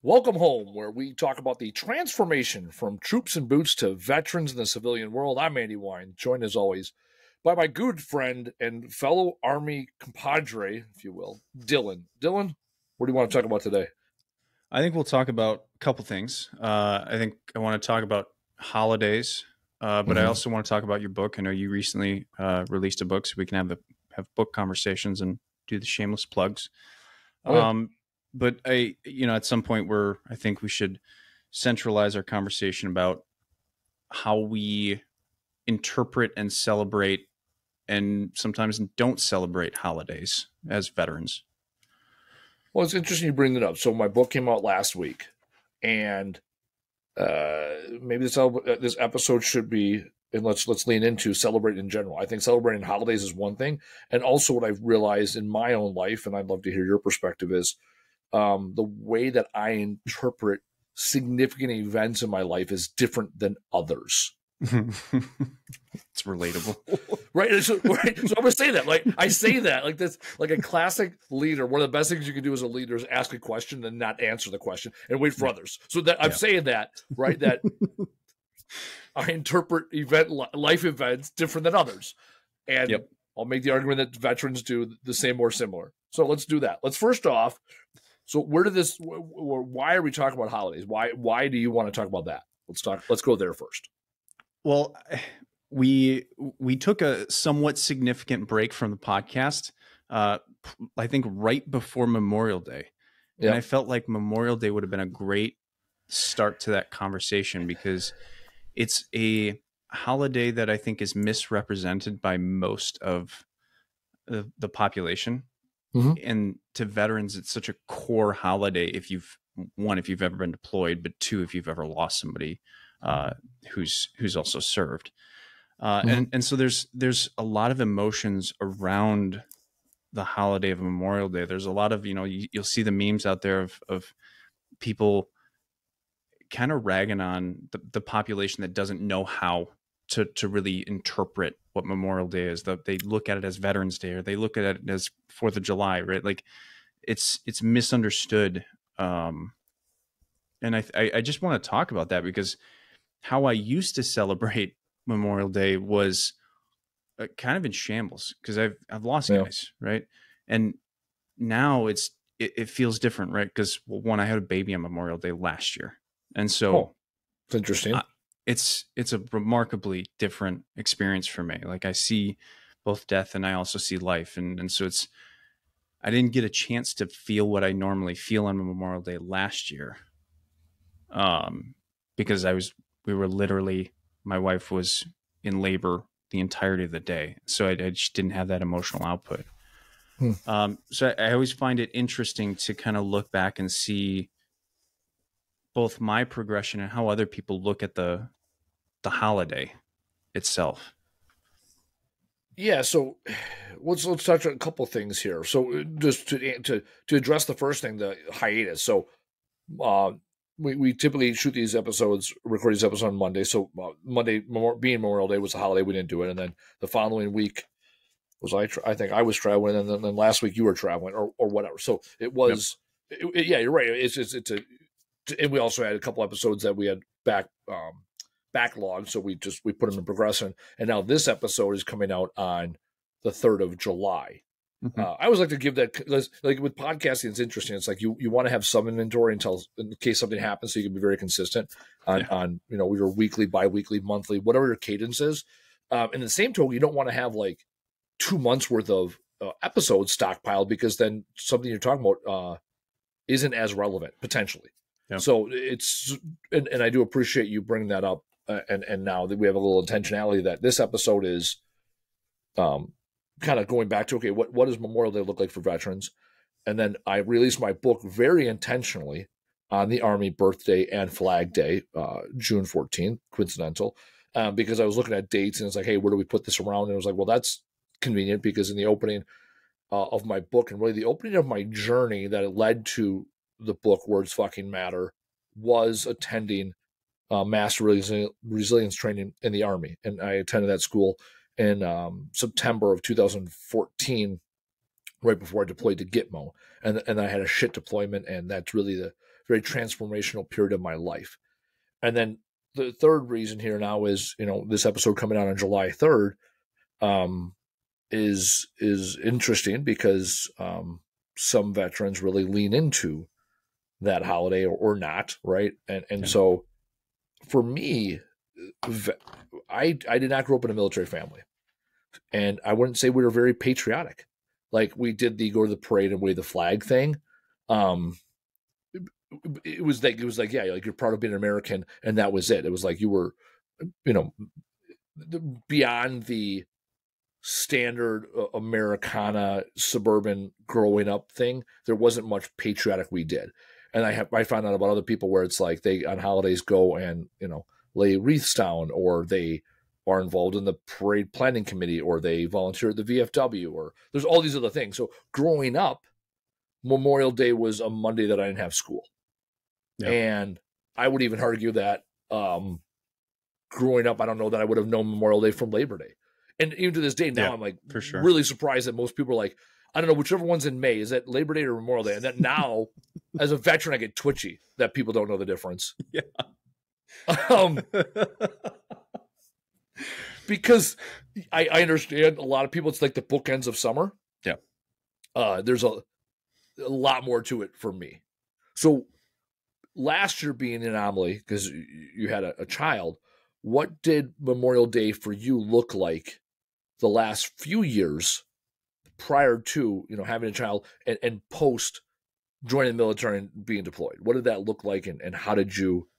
Welcome home, where we talk about the transformation from troops and boots to veterans in the civilian world. I'm Andy Weins, joined as always by my good friend and fellow Army compadre, if you will, Dylan. Dylan, what do you want to talk about today? I think we'll talk about a couple things. I think I want to talk about holidays, but I also want to talk about your book. I know you recently released a book, so we can have book conversations and do the shameless plugs. But at some point I think we should centralize our conversation about how we interpret and celebrate and sometimes don't celebrate holidays as veterans. Well, it's interesting you bring that up. So my book came out last week, and maybe this episode should be, and let's lean into celebrate in general. I think celebrating holidays is one thing, and also what I've realized in my own life, and I'd love to hear your perspective, is the way that I interpret significant events in my life is different than others. It's relatable, right? So I'm gonna say that, like I say that, like this, like a classic leader. One of the best things you can do as a leader is ask a question and not answer the question and wait for others. So that I'm saying that, right? That I interpret life events different than others, and I'll make the argument that veterans do the same or similar. So let's do that. Let's first off. So why are we talking about holidays? Why do you want to talk about that? Let's go there first. Well, we took a somewhat significant break from the podcast, I think right before Memorial Day. And I felt like Memorial Day would have been a great start to that conversation because it's a holiday that I think is misrepresented by most of the population. And to veterans, it's such a core holiday if you've ever been deployed, but two, if you've ever lost somebody who's also served. And so there's a lot of emotions around the holiday of Memorial Day. There's a lot of, you'll see the memes out there of people kind of ragging on the population that doesn't know how to really interpret what Memorial Day is. They look at it as Veterans Day, or they look at it as 4th of July, right? Like it's misunderstood. And I just want to talk about that because how I used to celebrate Memorial Day was kind of in shambles because I've lost guys, right? And now it feels different, right? Because one, I had a baby on Memorial Day last year, and so it's interesting. It's a remarkably different experience for me. Like I see both death and I also see life, and so I didn't get a chance to feel what I normally feel on Memorial Day last year, because my wife was in labor the entirety of the day. So I just didn't have that emotional output. So I always find it interesting to kind of look back and see both my progression and how other people look at the holiday itself. Yeah. So let's touch on a couple things here. So just to address the first thing, the hiatus. So, we typically record these episodes on Monday. So Monday, being Memorial Day, was a holiday. We didn't do it. And then the following week I think I was traveling. And then last week you were traveling or whatever. So it was, you're right. And we also had a couple episodes that we had backlogged. So we put them in progression. And now this episode is coming out on the 3rd of July. I always like to give that, like with podcasting, it's interesting. It's like you want to have some inventory in case something happens, so you can be very consistent on your weekly, bi-weekly, monthly, whatever your cadence is. And the same token, you don't want to have like 2 months worth of episodes stockpiled because then something you're talking about isn't as relevant potentially. Yeah. So it's and I do appreciate you bringing that up. And now that we have a little intentionality that this episode is kind of going back to, okay, what does Memorial Day look like for veterans? And then I released my book very intentionally on the Army birthday and Flag Day, June 14th, coincidental, because I was looking at dates and it's like, hey, where do we put this around? And I was like, well, that's convenient because in the opening of my book and really the opening of my journey that it led to the book Words Fucking Matter was attending mass resilience training in the Army. And I attended that school in September of 2014, right before I deployed to Gitmo. And I had a shit deployment, and that's really very transformational period of my life. And then the third reason here now is, this episode coming out on July 3rd is interesting because some veterans really lean into that holiday or not, right? And so for me, I did not grow up in a military family, and I wouldn't say we were very patriotic. Like, we did the go to the parade and wave the flag thing. It was like, yeah, like, you're proud of being an American, and that was it. It was like you were, beyond the standard Americana suburban growing up thing. There wasn't much patriotic we did. And I found out about other people where it's like they on holidays go and, lay wreaths down, or they are involved in the parade planning committee, or they volunteer at the VFW, or there's all these other things. So growing up, Memorial Day was a Monday that I didn't have school. Yep. And I would even argue that growing up, I don't know that I would have known Memorial Day from Labor Day. And even to this day now, I'm like, for sure, really surprised that most people are like, I don't know, whichever one's in May, is that Labor Day or Memorial Day? And that now, as a veteran, I get twitchy that people don't know the difference. Yeah. Because I understand a lot of people, it's like the bookends of summer. Yeah. There's a lot more to it for me. So last year being an anomaly, because you had a child, what did Memorial Day for you look like the last few years prior to, having a child and post joining the military and being deployed? What did that look like, and how did you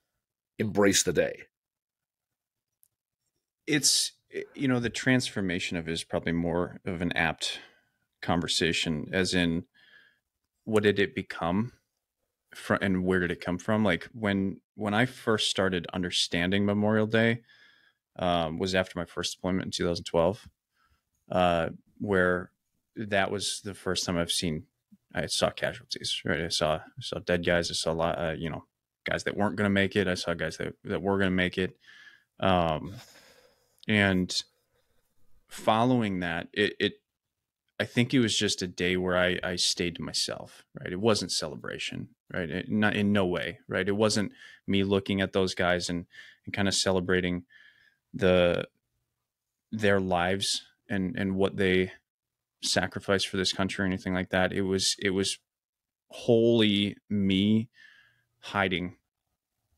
embrace the day? It's, the transformation of it is probably more of an apt conversation, as in, what did it become and where did it come from? Like, when I first started understanding Memorial Day, was after my first deployment in 2012, where that was the first time I saw casualties, right? I saw dead guys. I saw a lot, guys that weren't going to make it. I saw guys that were going to make it. And following that, I think it was just a day where I stayed to myself, right? It wasn't celebration, right? Not in no way, right? It wasn't me looking at those guys and kind of celebrating their lives and what they sacrificed for this country or anything like that. It was wholly me hiding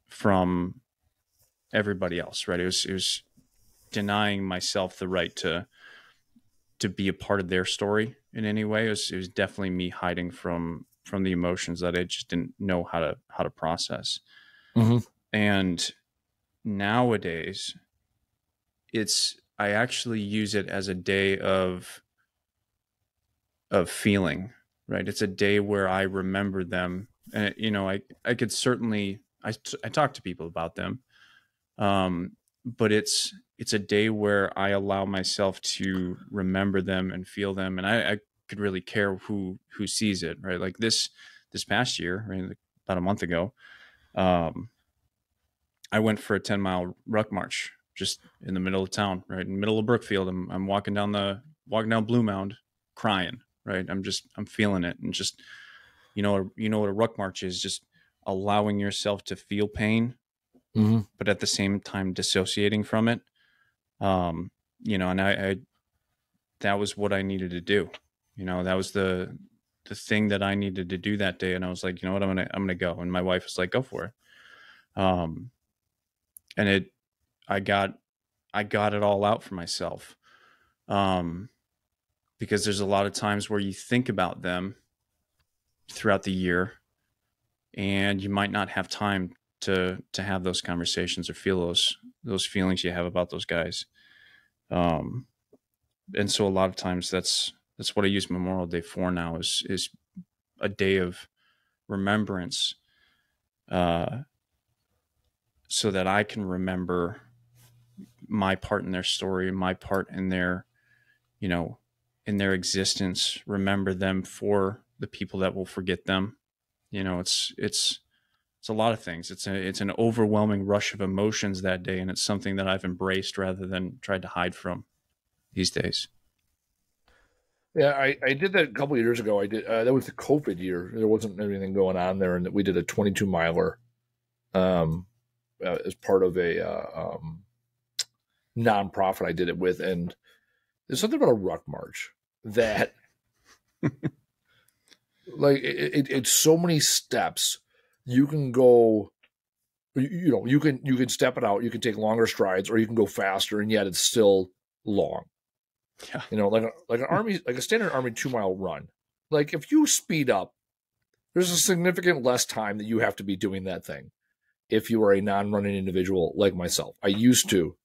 from everybody else, right? It was denying myself the right to be a part of their story in any way. It was definitely me hiding from the emotions that I just didn't know how to process. Mm-hmm. And nowadays, I actually use it as a day of feeling, right? It's a day where I remember them, and I could certainly I talk to people about them, but it's a day where I allow myself to remember them and feel them, and I could really care who sees it, right? Like this past year, right, like about a month ago, I went for a 10-mile ruck march just in the middle of town, right in the middle of Brookfield. I'm walking down Blue Mound, crying, right? I'm feeling it, and just what a ruck march is, just allowing yourself to feel pain, mm-hmm. but at the same time dissociating from it. And I that was what I needed to do. That was the thing that I needed to do that day. And I was like, you know what, I'm gonna go. And my wife was like, go for it. And I got it all out for myself. Because there's a lot of times where you think about them throughout the year, and you might not have time to have those conversations or feel those feelings you have about those guys. And so a lot of times that's what I use Memorial Day for now, is a day of remembrance, so that I can remember my part in their story, my part in their, in their existence, remember them for the people that will forget them. It's a lot of things. It's an overwhelming rush of emotions that day. And it's something that I've embraced rather than tried to hide from these days. Yeah, I did that a couple of years ago. I did that was the COVID year. There wasn't anything going on there, and we did a 22 miler as part of a nonprofit I did it with, and there's something about a ruck march that like it's so many steps. You can go, you can step it out. You can take longer strides, or you can go faster, and yet it's still long. Yeah. Like a standard army 2 mile run. Like if you speed up, there's a significant less time that you have to be doing that thing. If you are a non-running individual like myself, I used to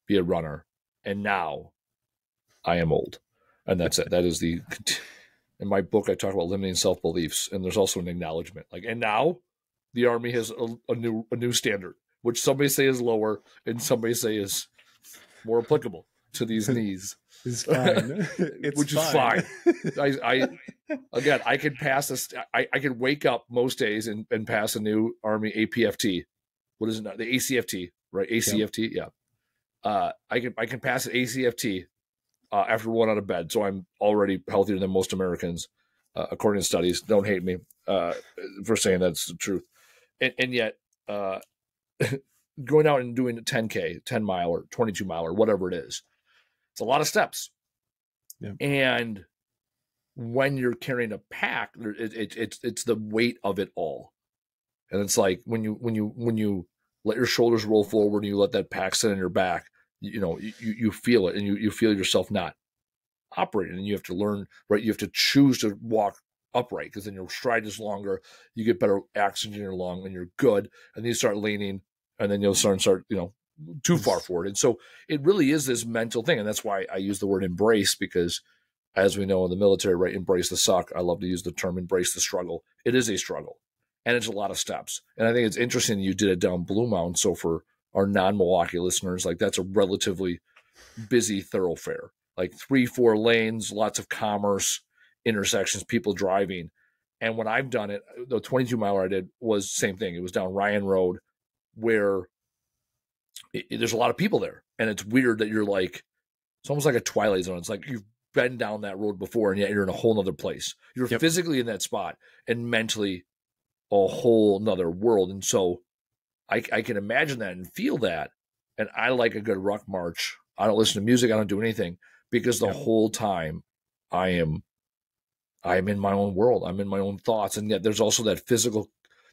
be a runner, and now I am old, and that's it. That is the in my book. I talk about limiting self beliefs, and there's also an acknowledgement. Like, and now the army has a new standard, which somebody say is lower, and somebody say is more applicable to these knees. It's fine. It's which fine. is fine. I can pass this. I can wake up most days and pass a new Army APFT. What is it now? The ACFT, right? ACFT, yeah. I can pass an ACFT after one out of bed, so I'm already healthier than most Americans, according to studies. Don't hate me for saying that's the truth. And yet, going out and doing a 10K, 10 mile, or 22 mile, or whatever it is, it's a lot of steps. Yeah. And when you're carrying a pack, it's the weight of it all. And it's like when you let your shoulders roll forward and you let that pack sit on your back, you feel it, and you feel yourself not operating, and you have to learn, right? You have to choose to walk upright, because then your stride is longer, you get better oxygen in your lung, and you're good. And then you start leaning, and then you'll start too far forward. And so it really is this mental thing. And that's why I use the word embrace, because as we know in the military, right, embrace the suck. I love to use the term embrace the struggle. It is a struggle, and it's a lot of steps. And I think it's interesting you did it down Blue Mountain. So for our non-Milwaukee listeners, like, that's a relatively busy thoroughfare, like 3-4 lanes, lots of commerce, intersections, people driving. And when I've done it, the 22 miler I did was the same thing. It was down Ryan Road, where there's a lot of people there, and it's weird that you're like, it's almost like a Twilight Zone. It's like you've been down that road before, and yet you're in a whole nother place. You're physically in that spot, and mentally a whole nother world. And so I can imagine that and feel that. And I like a good ruck march. I don't listen to music. I don't do anything, because the whole time I am in my own world. I'm in my own thoughts. And yet there's also the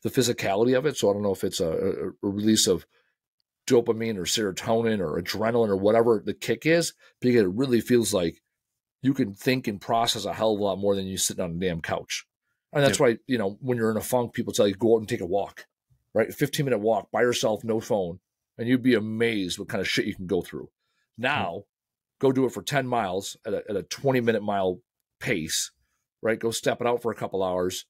physicality of it. So I don't know if it's a release of dopamine or serotonin or adrenaline or whatever the kick is, because it really feels like you can think and process a hell of a lot more than you sitting on a damn couch. And that's why, when you're in a funk, people tell you, go out and take a walk, right? A 15-minute walk by yourself, no phone. And you'd be amazed what kind of shit you can go through. Now, go do it for 10 miles at a 20-minute mile pace, right? Go step it out for a couple hours.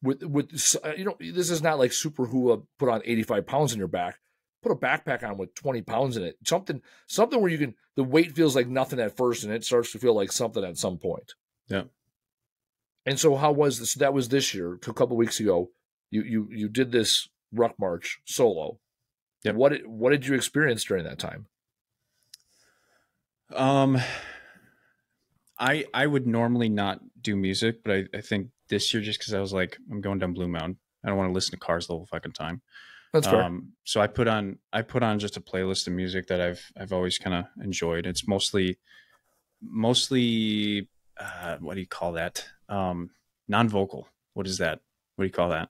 This is not like Super Hua put on 85 pounds in your back. Put a backpack on with 20 pounds in it. Something where the weight feels like nothing at first, and it starts to feel like something at some point. Yeah. And so how was this? That was this year, a couple of weeks ago. You did this ruck march solo. Yeah. What did you experience during that time? I would normally not do music, but I think this year, just because I was like, I'm going down Blue Mountain, I don't want to listen to cars the whole fucking time. That's fair. So I put on just a playlist of music that I've always kind of enjoyed. It's mostly what do you call that? Non-vocal. What is that? What do you call that?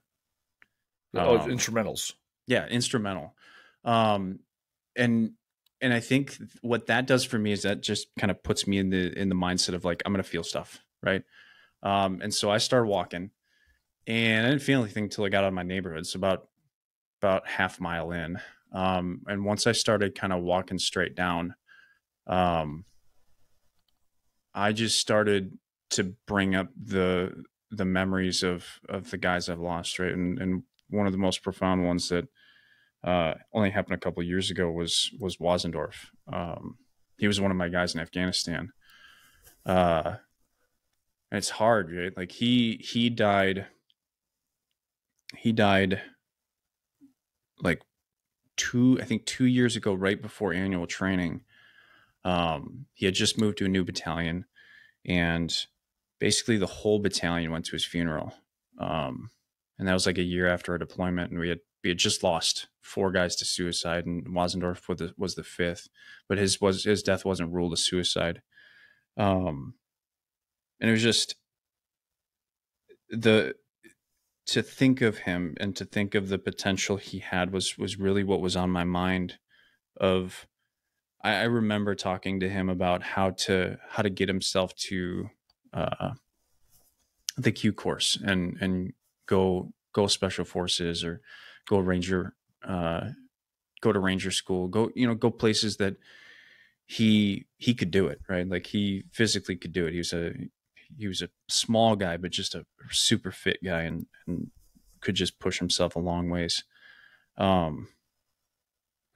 Instrumentals. Yeah, instrumental. And I think what that does for me is that just kind of puts me in the mindset of like, I'm going to feel stuff. Right. And so I started walking, and I didn't feel anything until I got out of my neighborhood. So about half mile in. And once I started kind of walking straight down, I just started to bring up the memories of the guys I've lost. Right. And one of the most profound ones that, only happened a couple of years ago was Wasendorf. He was one of my guys in Afghanistan. And it's hard, right? Like he died like 2 years ago, right before annual training. He had just moved to a new battalion, And basically the whole battalion went to his funeral. And that was like a year after our deployment, and we had just lost 4 guys to suicide, and Wasendorf was the 5th, but his death wasn't ruled a suicide. And it was just to think of him and to think of the potential he had was really what was on my mind. I remember talking to him about how to get himself to the Q course and go special forces, or go ranger, go to ranger school, go places that he could do it, right? Like, he physically could do it. He was a small guy, but just a super fit guy, and could just push himself a long ways. And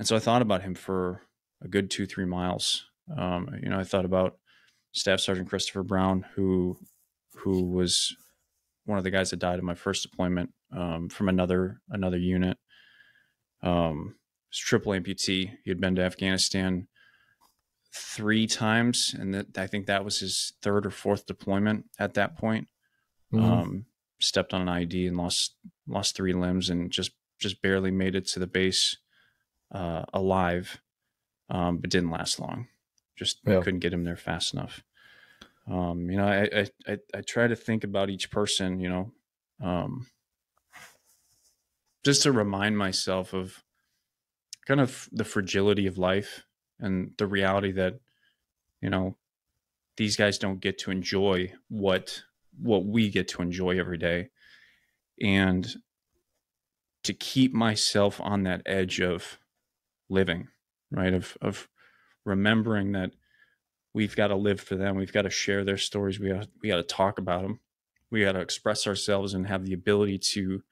so I thought about him for a good 2-3 miles. I thought about Staff Sergeant Christopher Brown, who was one of the guys that died in my first deployment, from another unit. Was triple amputee. He had been to Afghanistan 3 times, and I think that was his 3rd or 4th deployment at that point. Mm-hmm. Stepped on an ID and lost 3 limbs, and just barely made it to the base alive, but didn't last long. Just couldn't get him there fast enough. I try to think about each person, just to remind myself of kind of the fragility of life, and the reality that, these guys don't get to enjoy what we get to enjoy every day. And to keep myself on that edge of living, right? Of remembering that we've got to live for them. We've got to share their stories. We got to talk about them. We got to express ourselves and have the ability to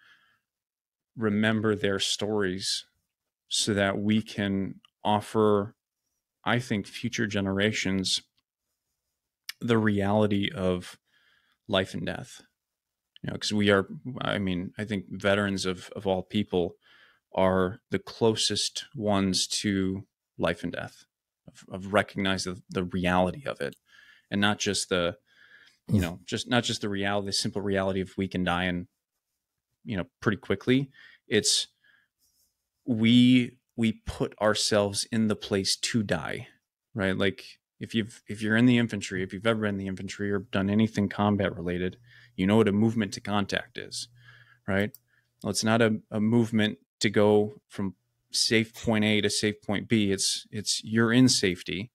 remember their stories, so that we can offer, I think, future generations the reality of life and death. Because I think veterans of all people are the closest ones to life and death, of recognizing the reality of it, and not just the, not just the reality, the simple reality of we can die, and, pretty quickly. It's we put ourselves in the place to die, right? Like, if you're in the infantry, if you've ever been in the infantry or done anything combat related, you know what a movement to contact is, right? Well, it's not a movement to go from safe point A to safe point B. It's you're in safety,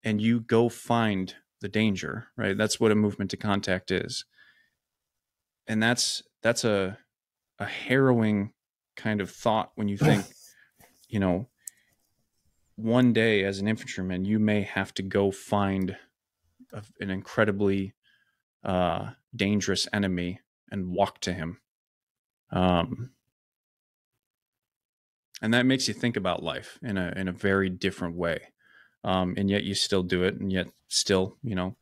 and you go find the danger, right? That's what a movement to contact is. And that's a harrowing kind of thought when you think, one day as an infantryman, you may have to go find an incredibly dangerous enemy and walk to him. And that makes you think about life in a very different way. And yet you still do it. And yet still, a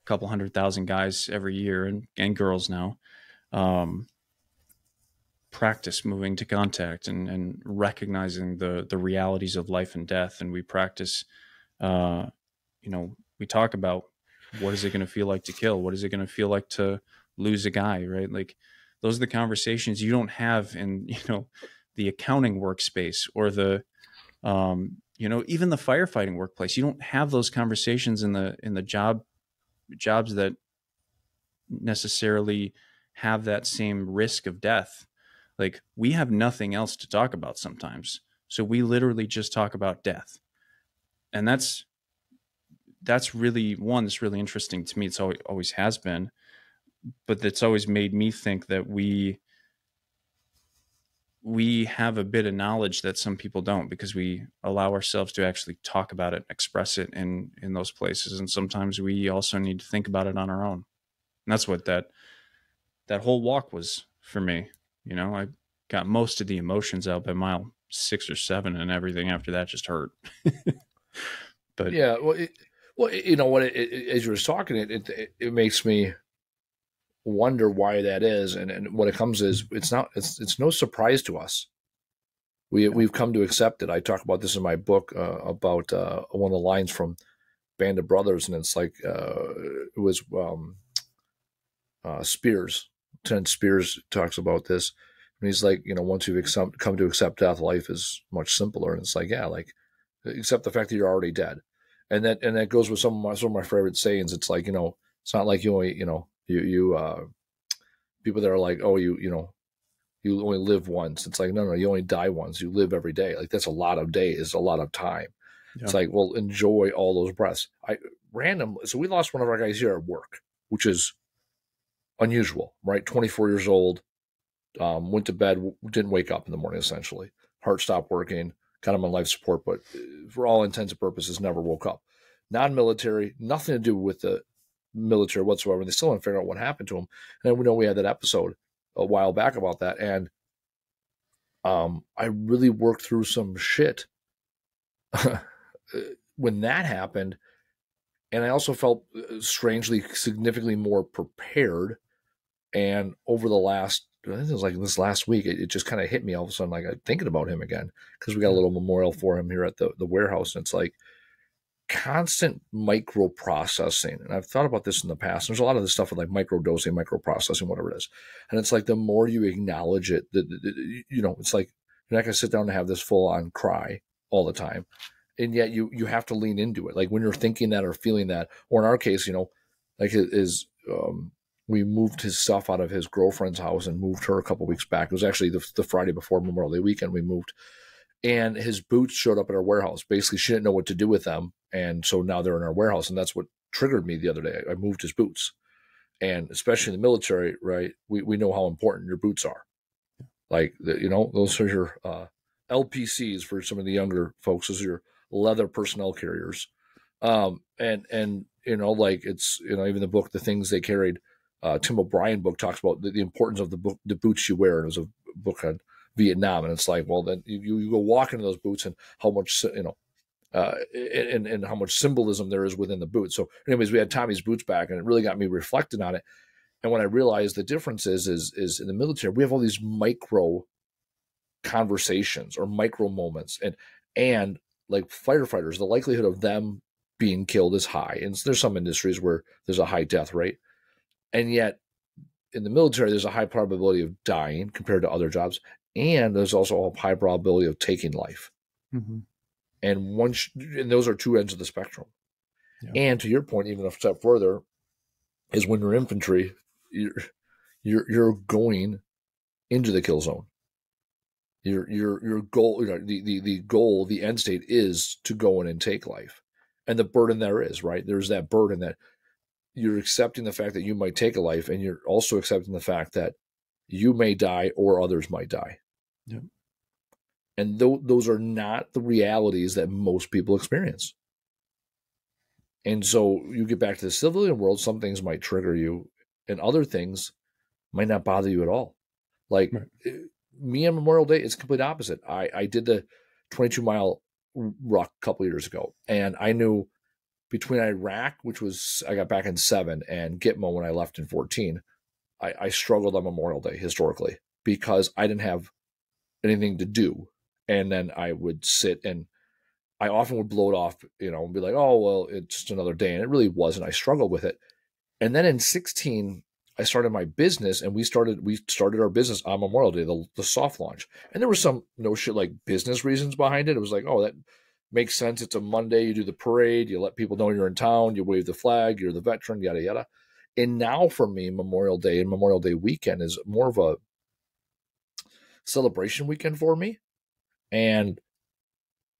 couple 100,000 guys every year, and girls now, practice moving to contact and recognizing the realities of life and death. And we practice, we talk about, what is it going to feel like to kill? What is it going to feel like to lose a guy, right? Like, those are the conversations you don't have in, the accounting workspace, or the, even the firefighting workplace. You don't have those conversations in the jobs that necessarily have that same risk of death. Like, we have nothing else to talk about sometimes. So we literally just talk about death. And that's really that's really interesting to me. It's always has been, but that's always made me think that we have a bit of knowledge that some people don't, because we allow ourselves to actually talk about it, express it in those places. And sometimes we also need to think about it on our own. And that's what that whole walk was for me. I got most of the emotions out by mile 6 or 7, and everything after that just hurt. But yeah, well, as you were talking, it makes me wonder why that is, and what it comes is, it's no surprise to us. We've come to accept it. I talk about this in my book, about one of the lines from Band of Brothers, and it's like it was Spears. Ted Spears talks about this, and he's like, once you've come to accept death, life is much simpler. And it's like, yeah, like accept the fact that you're already dead, and that goes with some of my favorite sayings. It's like, it's not like you only, you people that are like, oh, you only live once. It's like, no, you only die once. You live every day. Like that's a lot of days, a lot of time. Yeah. It's like, well, enjoy all those breaths. So we lost one of our guys here at work, which is unusual, right? 24 years old, went to bed, didn't wake up in the morning, essentially. Heart stopped working, got him on life support, but for all intents and purposes, never woke up. Non-military, nothing to do with the military whatsoever. They still haven't figured out what happened to him. And we know we had that episode a while back about that. And I really worked through some shit when that happened. And I also felt strangely, significantly more prepared. And over the last, I think it was like this last week, it just kind of hit me all of a sudden, like I'm thinking about him again, because we got a little memorial for him here at the warehouse. And it's like constant microprocessing. And I've thought about this in the past. There's a lot of this stuff with like microdosing, microprocessing, whatever it is. And it's like the more you acknowledge it, it's like you're not going to sit down and have this full on cry all the time. And yet you have to lean into it. Like when you're thinking that or feeling that, or in our case, like we moved his stuff out of his girlfriend's house and moved her a couple of weeks back. It was actually the Friday before Memorial Day weekend we moved. And his boots showed up at our warehouse. Basically, she didn't know what to do with them. And so now they're in our warehouse. And that's what triggered me the other day. I moved his boots. And especially in the military, right, we know how important your boots are. Like, those are your LPCs for some of the younger folks. Those are your leather personnel carriers. And like it's, even the book, The Things They Carried, Tim O'Brien book talks about the importance of the boots you wear. And it was a book on Vietnam. And it's like, well, then you go walk into those boots and how much, and how much symbolism there is within the boots. So anyways, we had Tommy's boots back and it really got me reflecting on it. And when I realized the difference is in the military, we have all these micro conversations or micro moments and like firefighters, the likelihood of them being killed is high. And there's some industries where there's a high death rate. And yet in the military, there's a high probability of dying compared to other jobs. And there's also a high probability of taking life. Mm-hmm. And those are two ends of the spectrum. Yeah. And to your point, even a step further, is when you're infantry, you're going into the kill zone. Your goal, the goal, the end state is to go in and take life. And the burden there is, right? There's that burden that you're accepting the fact that you might take a life, and you're also accepting the fact that you may die or others might die. Yep. And those are not the realities that most people experience. And so you get back to the civilian world, some things might trigger you and other things might not bother you at all. Like me on Memorial Day, it's complete opposite. I did the 22-mile ruck a couple of years ago, and I knew between Iraq, which was I got back in 7, and Gitmo when I left in 14, I struggled on Memorial Day historically because I didn't have anything to do. And then I would sit and I often would blow it off, and be like, oh, well, it's just another day. And it really wasn't. I struggled with it. And then in 16, I started my business, and we started our business on Memorial Day, the soft launch. And there was some no shit like business reasons behind it. It was like, oh, that makes sense. It's a Monday. You do the parade. You let people know you're in town. You wave the flag. You're the veteran, yada, yada. And now for me, Memorial Day and Memorial Day weekend is more of a celebration weekend for me. And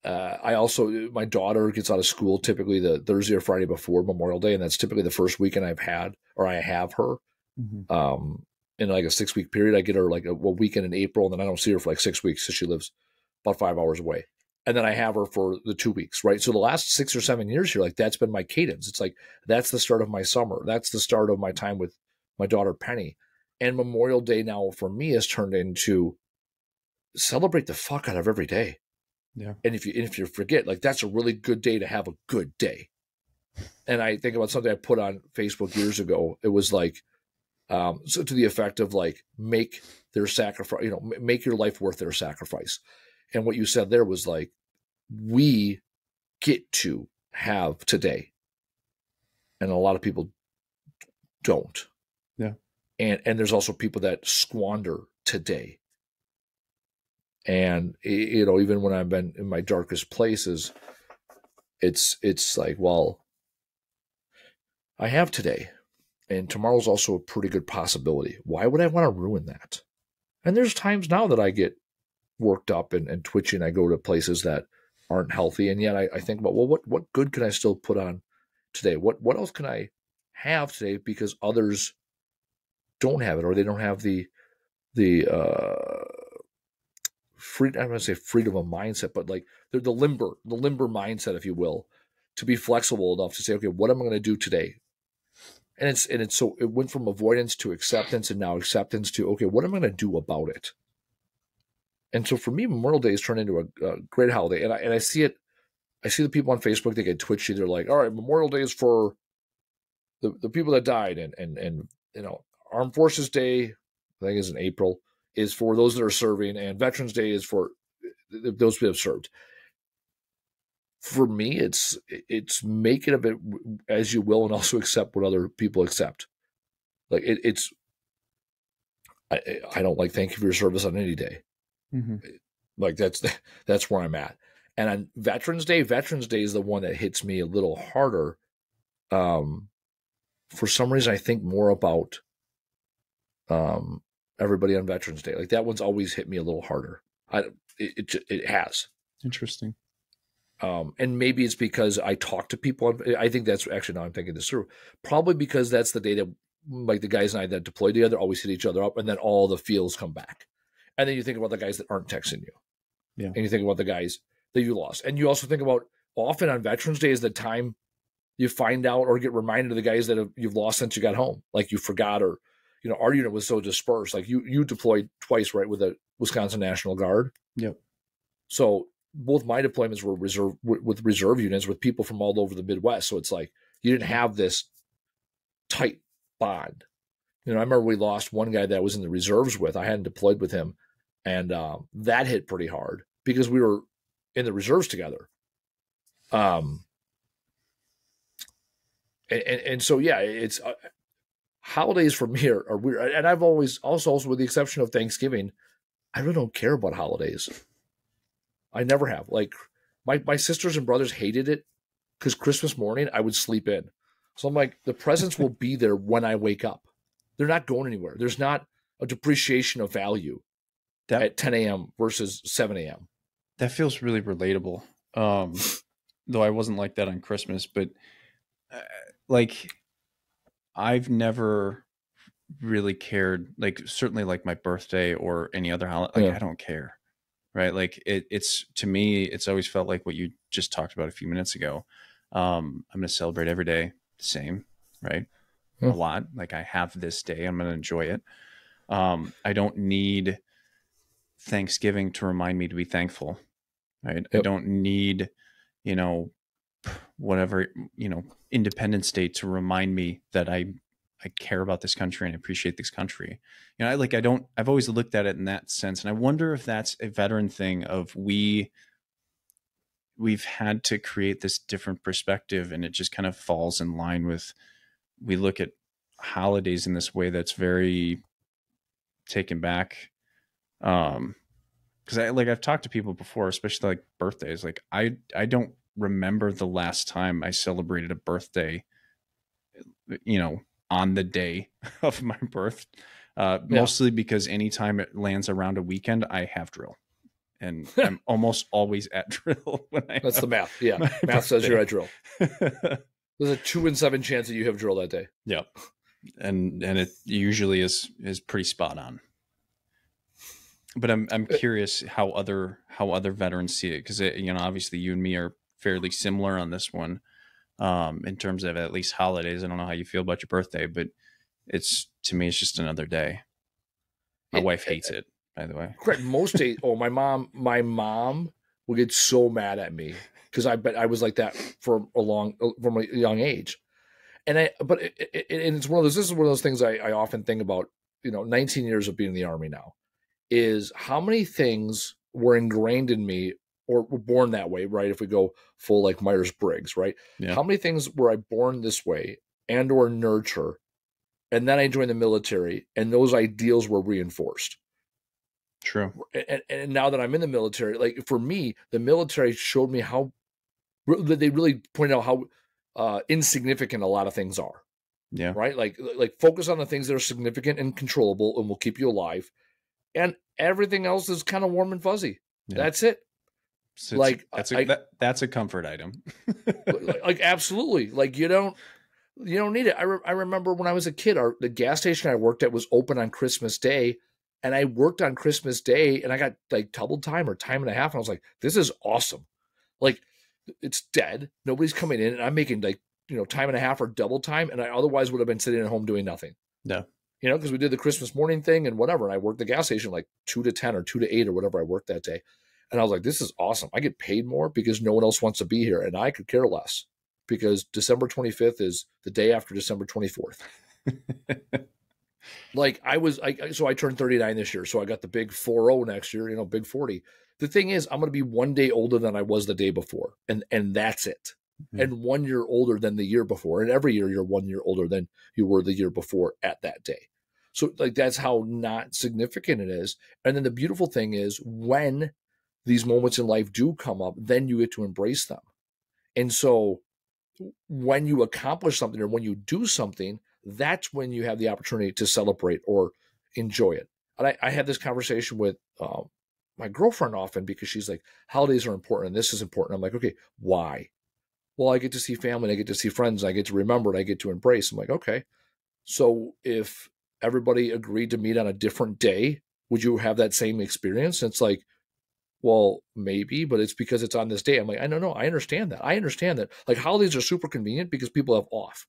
I also, my daughter gets out of school typically the Thursday or Friday before Memorial Day. And that's typically the first weekend I have her. Mm-hmm. In like a 6-week period. I get her like a weekend in April, and then I don't see her for like 6 weeks because she lives about 5 hours away. And then I have her for the 2 weeks, right? So the last 6 or 7 years here, like that's been my cadence. It's like, that's the start of my summer. That's the start of my time with my daughter, Penny. And Memorial Day now for me has turned into celebrate the fuck out of every day. Yeah. And if you forget, like that's a really good day to have a good day. And I think about something I put on Facebook years ago. It was like, so to the effect of like, make their sacrifice, make your life worth their sacrifice. And what you said there was like, we get to have today. and a lot of people don't. Yeah. And there's also people that squander today. And, you know, even when I've been in my darkest places, it's like, well, I have today, and tomorrow's also a pretty good possibility. Why would I want to ruin that? And there's times now that I get worked up and twitchy, and I go to places that aren't healthy, and yet I think about, well, what good can I still put on today? What else can I have today because others don't have it, or they don't have the freedom. I'm going to say freedom of mindset, but like the limber mindset, if you will, to be flexible enough to say, okay, what am I going to do today? And it's so it went from avoidance to acceptance, and now acceptance to, okay, what am I going to do about it? And so for me, Memorial Day has turned into a great holiday, and I see it. I see the people on Facebook, they get twitchy. They're like, all right, Memorial Day is for the people that died, and you know, Armed Forces Day, I think is in April, is for those that are serving, and Veterans Day is for those who have served. For me, it's make it a bit as you will, and also accept what other people accept. Like it's I don't like thank you for your service on any day. Mm-hmm. Like that's where I'm at. And on Veterans Day is the one that hits me a little harder. For some reason, I think more about everybody on Veterans Day. Like that one's always hit me a little harder. It has. Interesting. And maybe it's because I talk to people. I think that's actually, now I'm thinking this through. Probably because that's the day that, like, the guys and I that deploy together always hit each other up, and then all the feels come back. And then you think about the guys that aren't texting you. Yeah. And you think about the guys that you lost. And you also think about, often on Veterans Day is the time you find out or get reminded of the guys that you've lost since you got home. Like you forgot, or, you know, our unit was so dispersed. Like you deployed twice, right, with the Wisconsin National Guard. Yep. So both my deployments were with reserve units with people from all over the Midwest. So it's like you didn't have this tight bond. You know, I remember we lost one guy that I was in the reserves with. I hadn't deployed with him, and that hit pretty hard because we were in the reserves together. And so yeah, it's holidays for me are weird. And I've always also with the exception of Thanksgiving, I really don't care about holidays. I never have. Like my sisters and brothers hated it because Christmas morning I would sleep in. So I'm like, the presents will be there when I wake up. They're not going anywhere. There's not a depreciation of value at 10 a.m. versus 7 a.m. That feels really relatable. Though I wasn't like that on Christmas, but like I've never really cared, like certainly like my birthday or any other holiday. Like I don't care. Right. Like it's to me, it's always felt like what you just talked about a few minutes ago. I'm going to celebrate every day the same, right? A lot. Like I have this day, I'm going to enjoy it. I don't need Thanksgiving to remind me to be thankful, right? Yep. I don't need, you know, whatever, you know, Independence Day to remind me that I care about this country and appreciate this country. You know, I've always looked at it in that sense. And I wonder if that's a veteran thing of we've had to create this different perspective, and it just kind of falls in line with, we look at holidays in this way that's very taken back. Cause I've talked to people before, especially like birthdays. Like I don't remember the last time I celebrated a birthday, you know, on the day of my birth, mostly because anytime it lands around a weekend, I have drill, and I'm almost always at drill. That's the math. Yeah. Math birthday says you're at drill. There's a 2 in 7 chance that you have drill that day. Yep. And it usually is pretty spot on. But I'm curious how other veterans see it. Cause you know, obviously you and me are fairly similar on this one. In terms of at least holidays. I don't know how you feel about your birthday, but to me, it's just another day. My wife hates it, by the way. Correct. Most days. Oh, my mom will get so mad at me because I was like that from a young age. And it's one of those, this is one of those things I often think about, you know, 19 years of being in the Army now, is how many things were ingrained in me or were born that way, right? If we go full like Myers-Briggs, right? Yeah. How many things were I born this way? and or nurture. And then I joined the military, and those ideals were reinforced. True. And now that I'm in the military, like for me, the military showed me how they really pointed out how insignificant a lot of things are. Yeah. Right. Like focus on the things that are significant and controllable and will keep you alive. And everything else is kind of warm and fuzzy. Yeah. That's it. So that's a comfort item. like absolutely. Like you don't need it. I remember when I was a kid, the gas station I worked at was open on Christmas Day, and I worked on Christmas Day, and I got like double time or time and a half, and I was like, this is awesome. Like it's dead. Nobody's coming in, and I'm making like time and a half or double time, and I otherwise would have been sitting at home doing nothing. No. Because we did the Christmas morning thing and whatever, and I worked the gas station like 2 to 10 or 2 to 8 or whatever I worked that day. And I was like, this is awesome. I get paid more because no one else wants to be here, and I could care less because December 25th is the day after December 24th. Like so I turned 39 this year, so I got the big 40 next year, big 40. The thing is, I'm going to be 1 day older than I was the day before, and that's it. Mm-hmm. And 1 year older than the year before, and every year you're 1 year older than you were the year before at that day. So like that's how not significant it is. And then the beautiful thing is when these moments in life do come up, then you get to embrace them. And so when you accomplish something or when you do something, that's when you have the opportunity to celebrate or enjoy it. And I had this conversation with my girlfriend often because she's like, holidays are important and this is important. I'm like, okay, why? Well, I get to see family, I get to see friends, I get to remember it, I get to embrace. I'm like, okay, so if everybody agreed to meet on a different day, would you have that same experience? And it's like, well, maybe, but it's because it's on this day. I'm like, I don't know. I understand that. Like holidays are super convenient because people have off.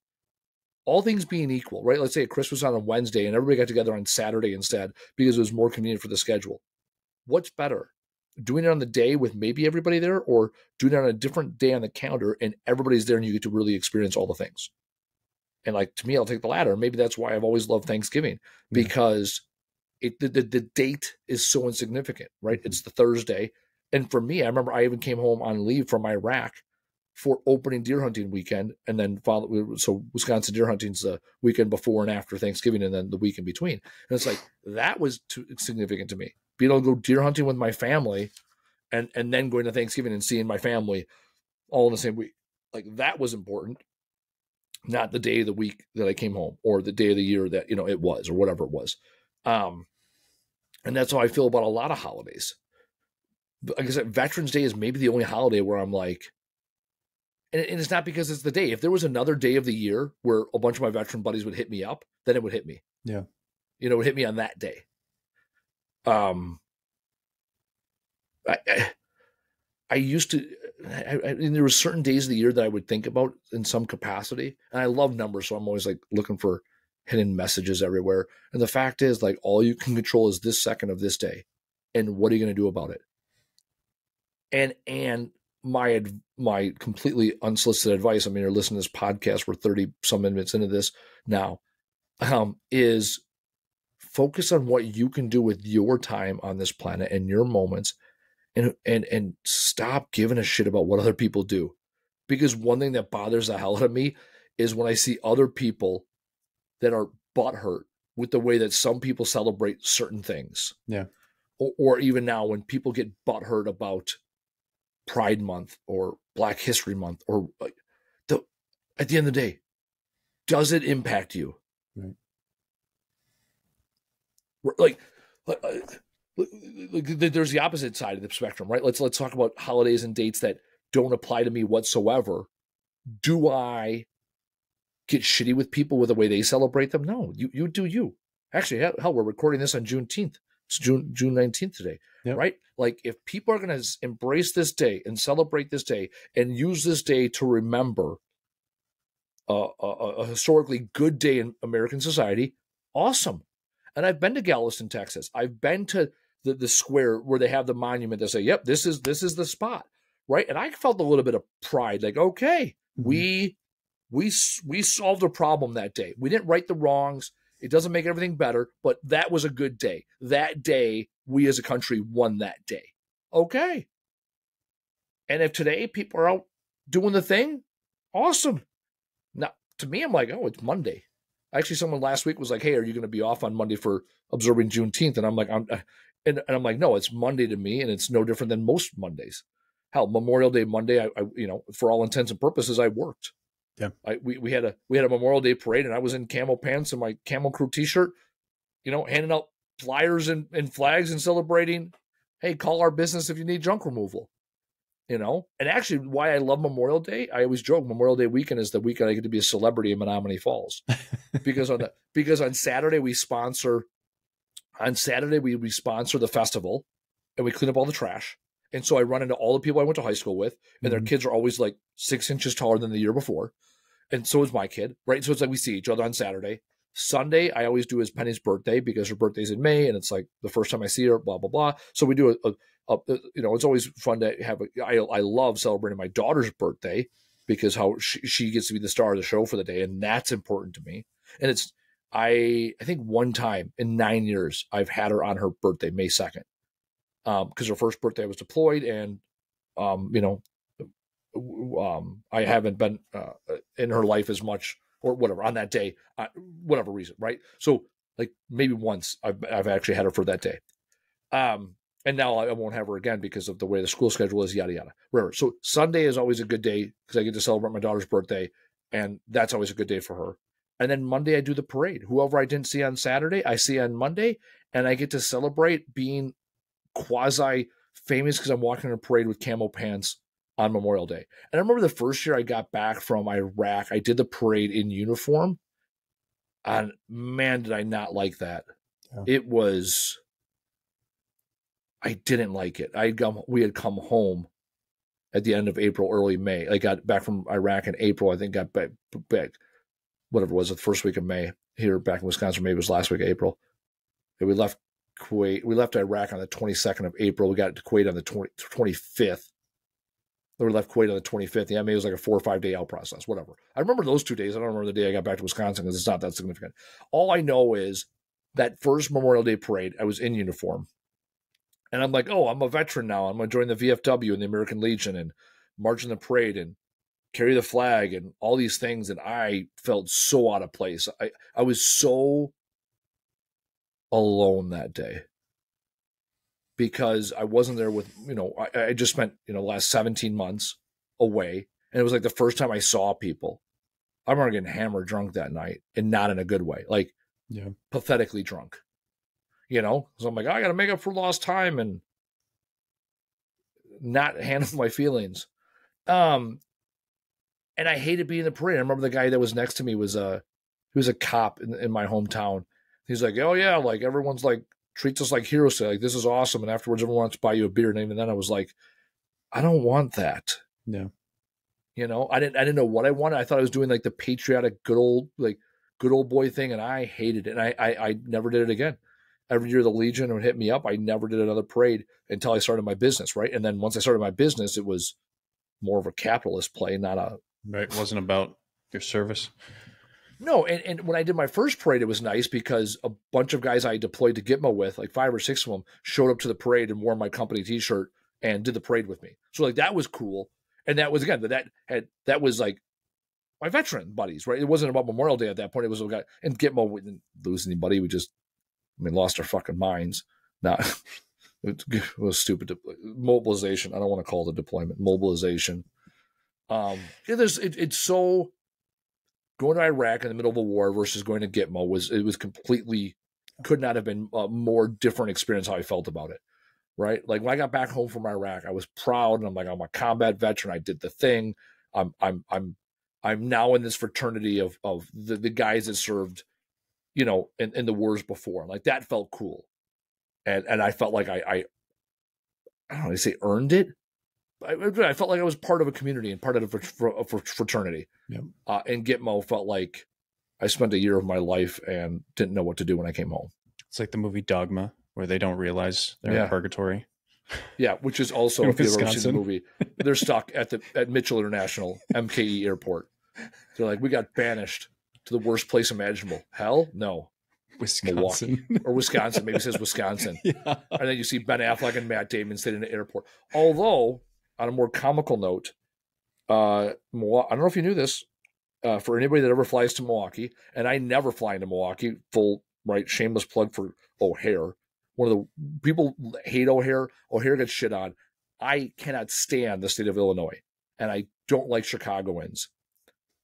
All things being equal, right? Let's say Christmas on a Wednesday and everybody got together on Saturday instead because it was more convenient for the schedule. What's better? Doing it on the day with maybe everybody there, or doing it on a different day on the calendar and everybody's there and you get to really experience all the things? And like, to me, I'll take the latter. Maybe that's why I've always loved Thanksgiving, because the date is so insignificant, right? Mm-hmm. It's the Thursday. And for me, I remember I even came home on leave from Iraq for opening deer hunting weekend. And then so Wisconsin deer hunting's the weekend before and after Thanksgiving, and then the week in between. And it's like, that was too significant to me. Being able to go deer hunting with my family and then going to Thanksgiving and seeing my family all in the same week. Like that was important. Not the day of the week that I came home or the day of the year that, it was, or whatever it was. And that's how I feel about a lot of holidays. But like I said, Veterans Day is maybe the only holiday where I'm like, and it's not because it's the day. If there was another day of the year where a bunch of my veteran buddies would hit me up, then it would hit me. Yeah. It would hit me on that day. I used to, and there were certain days of the year that I would think about in some capacity. And I love numbers, so I'm always like looking for hidden messages everywhere. And the fact is, like, all you can control is this second of this day. And what are you going to do about it? And my completely unsolicited advice, I mean, you're listening to this podcast, we're 30 some minutes into this now, is focus on what you can do with your time on this planet and your moments, and stop giving a shit about what other people do. Because one thing that bothers the hell out of me is when I see other people that are butthurt with the way that some people celebrate certain things. Yeah. Or even now when people get butthurt about Pride Month or Black History Month, or like, at the end of the day, does it impact you? Right. Like, there's the opposite side of the spectrum, right? Let's talk about holidays and dates that don't apply to me whatsoever. Do I get shitty with people with the way they celebrate them? No, you do you. Actually, hell, we're recording this on Juneteenth. It's June 19th today, yep. Right? Like, if people are going to embrace this day and celebrate this day and use this day to remember a historically good day in American society, awesome. And I've been to Galveston, Texas. I've been to the square where they have the monument that say, yep, this is the spot, right? And I felt a little bit of pride, like, okay, we solved a problem that day. We didn't right the wrongs. It doesn't make everything better, but that was a good day. That day, we as a country won that day. Okay. And if today people are out doing the thing, awesome. Now, to me, I'm like, oh, it's Monday. Actually, someone last week was like, hey, are you going to be off on Monday for observing Juneteenth? And I'm like, and I'm like, no, it's Monday to me, and it's no different than most Mondays. Hell, Memorial Day Monday, I for all intents and purposes, I worked. Yeah, we had a Memorial Day parade, and I was in camo pants and my Camel Crew T-shirt, handing out flyers and flags and celebrating. Hey, call our business if you need junk removal. And actually, why I love Memorial Day, I always joke Memorial Day weekend is the weekend I get to be a celebrity in Menominee Falls, because on Saturday we sponsor the festival, and we clean up all the trash. And so I run into all the people I went to high school with, and their kids are always like 6 inches taller than the year before. And so is my kid, right? So it's like we see each other on Saturday. Sunday, I always do his Penny's birthday because her birthday's in May, and it's like the first time I see her, blah, blah, blah. So we do it's always fun to have I love celebrating my daughter's birthday because how she gets to be the star of the show for the day, and that's important to me. And I think one time in 9 years I've had her on her birthday, May 2nd. Because her first birthday I was deployed, and I haven't been in her life as much or whatever on that day, whatever reason, right? So like maybe once I've actually had her for that day, and now I won't have her again because of the way the school schedule is, yada yada. Whatever. So Sunday is always a good day because I get to celebrate my daughter's birthday, and that's always a good day for her. And then Monday I do the parade. Whoever I didn't see on Saturday, I see on Monday, and I get to celebrate being quasi famous because I'm walking in a parade with camo pants on Memorial Day. And I remember the first year I got back from Iraq, I did the parade in uniform, and man, did I not like that. Yeah. I didn't like it. We had come home at the end of April, early May. I got back from Iraq in April. I think got back whatever it was, the first week of May here back in Wisconsin. Maybe it was last week of April. And we left Kuwait. We left Iraq on the 22nd of April. We got to Kuwait on the 25th. Then we left Kuwait on the 25th. Yeah, maybe it was like a 4 or 5 day out process, whatever. I remember those 2 days. I don't remember the day I got back to Wisconsin because it's not that significant. All I know is that first Memorial Day parade, I was in uniform. And I'm like, oh, I'm a veteran now. I'm going to join the VFW and the American Legion and march in the parade and carry the flag and all these things. And I felt so out of place. I was so alone that day because I wasn't there with, I just spent, the last 17 months away. And it was like the first time I saw people. I remember getting hammered drunk that night, and not in a good way, like pathetically drunk. So I'm like, I got to make up for lost time and not handle my feelings. And I hated being in the parade. I remember the guy that was next to me he was a cop in my hometown. He's like, oh yeah, like everyone's like treats us like heroes. Like this is awesome. And afterwards, everyone wants to buy you a beer. And even then I was like, I don't want that. Yeah. I didn't know what I wanted. I thought I was doing like the patriotic, good old boy thing. And I hated it. And I never did it again. Every year the Legion would hit me up. I never did another parade until I started my business, right? And then once I started my business, it was more of a capitalist play, not a... Right, it wasn't about your service. No, and when I did my first parade, it was nice because a bunch of guys I deployed to Gitmo with, like 5 or 6 of them, showed up to the parade and wore my company T-shirt and did the parade with me. So like that was cool. And that was, again, that was like my veteran buddies, right? It wasn't about Memorial Day at that point. It was a guy, and Gitmo, we didn't lose anybody. We just... lost our fucking minds. It was stupid. Mobilization. I don't want to call it a deployment. Mobilization. It's so going to Iraq in the middle of a war versus going to Gitmo was completely could not have been a more different experience how I felt about it. Right. Like when I got back home from Iraq, I was proud and I'm like, I'm a combat veteran. I did the thing. I'm now in this fraternity of the guys that served, in the wars before. Like that felt cool. And I felt like I don't know, I say earned it. I felt like I was part of a community and part of a fraternity. Yep. And Gitmo felt like I spent a year of my life and didn't know what to do when I came home. It's like the movie Dogma, where they don't realize they're in purgatory. Yeah, which is also, if you've ever seen the movie, they're stuck at Mitchell International, MKE Airport. They're like, we got banished to the worst place imaginable. Hell? No. Wisconsin. Milwaukee. Or Wisconsin. Maybe it says Wisconsin. Yeah. And then you see Ben Affleck and Matt Damon sitting in the airport. Although, on a more comical note, I don't know if you knew this, for anybody that ever flies to Milwaukee, and I never fly into Milwaukee, full, right, shameless plug for O'Hare. One of the people hate O'Hare. O'Hare gets shit on. I cannot stand the state of Illinois, and I don't like Chicagoans.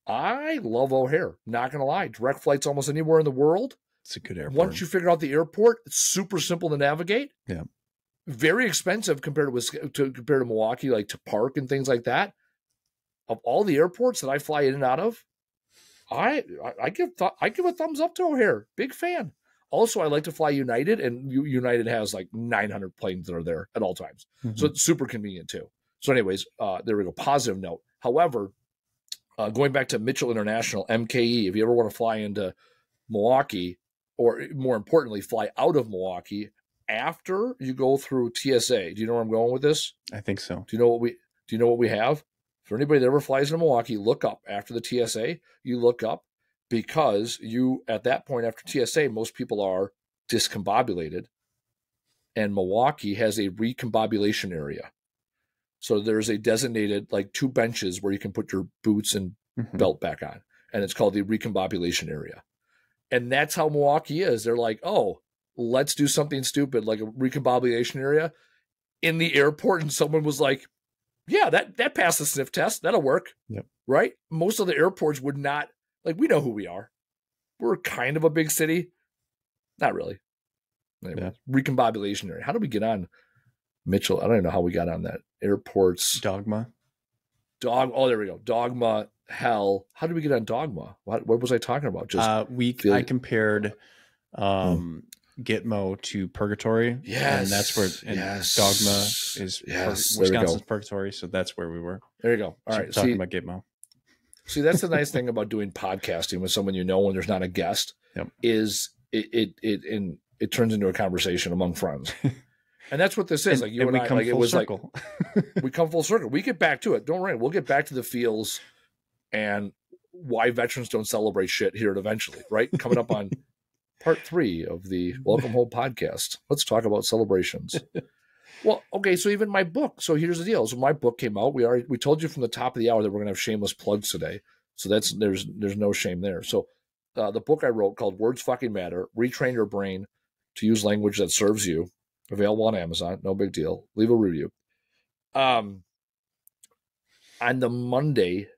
I love O'Hare. Not going to lie. Direct flights almost anywhere in the world. It's a good airport. Once you figure out the airport, it's super simple to navigate. Yeah. Very expensive compared to Milwaukee, like to park and things like that. Of all the airports that I fly in and out of, I give a thumbs up to O'Hare. Big fan. Also, I like to fly United, and United has like 900 planes that are there at all times. Mm-hmm. So it's super convenient too. So anyways, there we go. Positive note. However, going back to Mitchell International, MKE, if you ever want to fly into Milwaukee, or more importantly, fly out of Milwaukee after you go through TSA. Do you know where I'm going with this? I think so. Do you know what we have? For anybody that ever flies into Milwaukee, look up after the TSA. You look up because you, at that point after TSA, most people are discombobulated, and Milwaukee has a recombobulation area. So there's a designated, like 2 benches where you can put your boots and belt back on, and it's called the recombobulation area. And that's how Milwaukee is. They're like, oh, let's do something stupid like a recombobulation area in the airport. And someone was like, yeah, that passed the sniff test. That'll work. Yep. Right? Most of the airports would not, like, we know who we are. We're kind of a big city. Not really. Anyway, yeah. Recombobulation area. How did we get on Mitchell? I don't even know how we got on that. Airports. Dogma. Oh, there we go. Dogma. Hell. How did we get on Dogma? What was I talking about? Just I compared Gitmo to Purgatory. Yes. And that's where Dogma is Wisconsin's Purgatory. So that's where we were. There you go. All right. Talking about Gitmo. See, that's the nice thing about doing podcasting with someone you know when there's not a guest. Yep. Is it turns into a conversation among friends. And that's what this is. Like you and I, like it was circle. Like we come full circle. We get back to it. Don't worry. We'll get back to the feels and why veterans don't celebrate shit here eventually, right? Coming up on part 3 of the Welcome Home podcast. Let's talk about celebrations. Well, okay, so even my book. So here's the deal. So my book came out. We told you from the top of the hour that we're going to have shameless plugs today. So there's no shame there. So the book I wrote called Words Fucking Matter, Retrain Your Brain to Use Language That Serves You, available on Amazon. No big deal. Leave a review. On the Monday,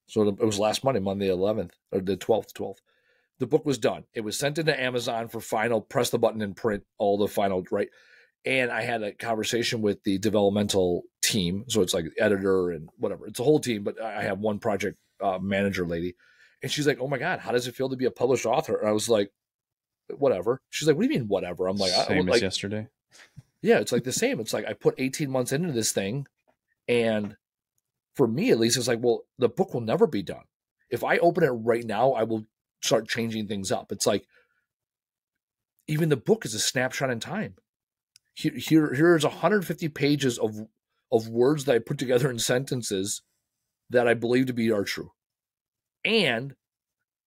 so it was last Monday 11th, or the 12th. The book was done. It was sent into Amazon for final, press the button and print, all the final, right? And I had a conversation with the developmental team. So it's like editor and whatever. It's a whole team, but I have one project manager lady. And she's like, oh my God, how does it feel to be a published author? And I was like, whatever. She's like, what do you mean, whatever? I'm like, same as yesterday. Yeah, it's like the same. It's like I put 18 months into this thing. And for me, at least, it's like, well, the book will never be done. If I open it right now, I will start changing things up. It's like, even the book is a snapshot in time. Here's 150 pages of words that I put together in sentences that I believe to be are true. And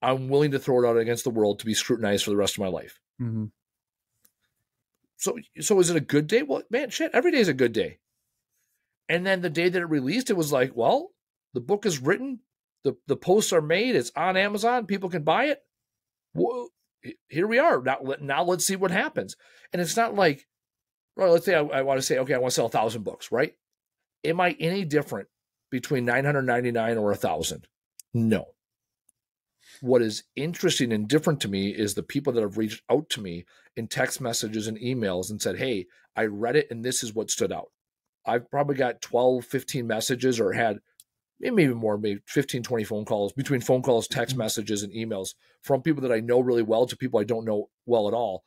I'm willing to throw it out against the world to be scrutinized for the rest of my life. Mm-hmm. So is it a good day? Well, man, shit, every day is a good day. And then the day that it released, it was like, well, the book is written, the posts are made, it's on Amazon, people can buy it. Well, here we are. Now let's see what happens. And it's not like, well, let's say I want to say, okay, I want to sell 1,000 books, right? Am I any different between 999 or 1,000? No. What is interesting and different to me is the people that have reached out to me in text messages and emails and said, hey, I read it and this is what stood out. I've probably got 12, 15 messages or had maybe even more, maybe 15, 20 phone calls, between phone calls, text messages, and emails from people that I know really well to people I don't know well at all.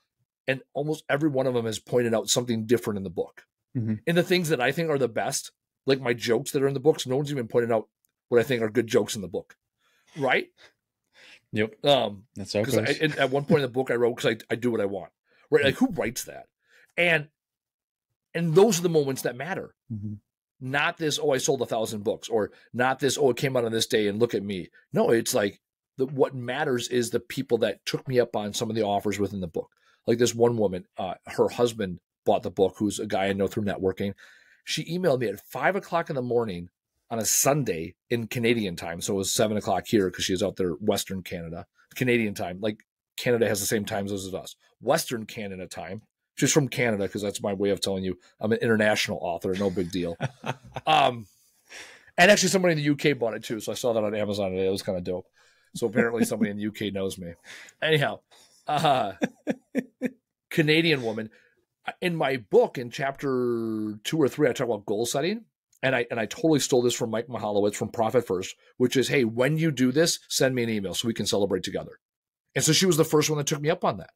And almost every one of them has pointed out something different in the book. Mm-hmm. And the things that I think are the best, like my jokes that are in the books, no one's even pointed out what I think are good jokes in the book. Right? Yep. That's okay. Because at one point in the book I wrote, because I do what I want. Right? Like, who writes that? And those are the moments that matter. Mm-hmm. Not this, oh, I sold 1,000 books, or not this, oh, it came out on this day and look at me. No, it's like what matters is the people that took me up on some of the offers within the book. Like this one woman, her husband bought the book, who's a guy I know through networking. She emailed me at 5 o'clock in the morning on a Sunday in Canadian time. So it was 7 o'clock here because she was out there, Western Canada, Canadian time. Like Canada has the same time zones as us. Western Canada time. She's from Canada because that's my way of telling you I'm an international author. No big deal. And actually somebody in the UK bought it too. So I saw that on Amazon today. It was kind of dope. So apparently somebody in the UK knows me. Anyhow, Canadian woman. In my book, in chapter 2 or 3, I talk about goal setting. And I totally stole this from Mike Michalowicz from Profit First, which is, hey, when you do this, send me an email so we can celebrate together. And so she was the first one that took me up on that.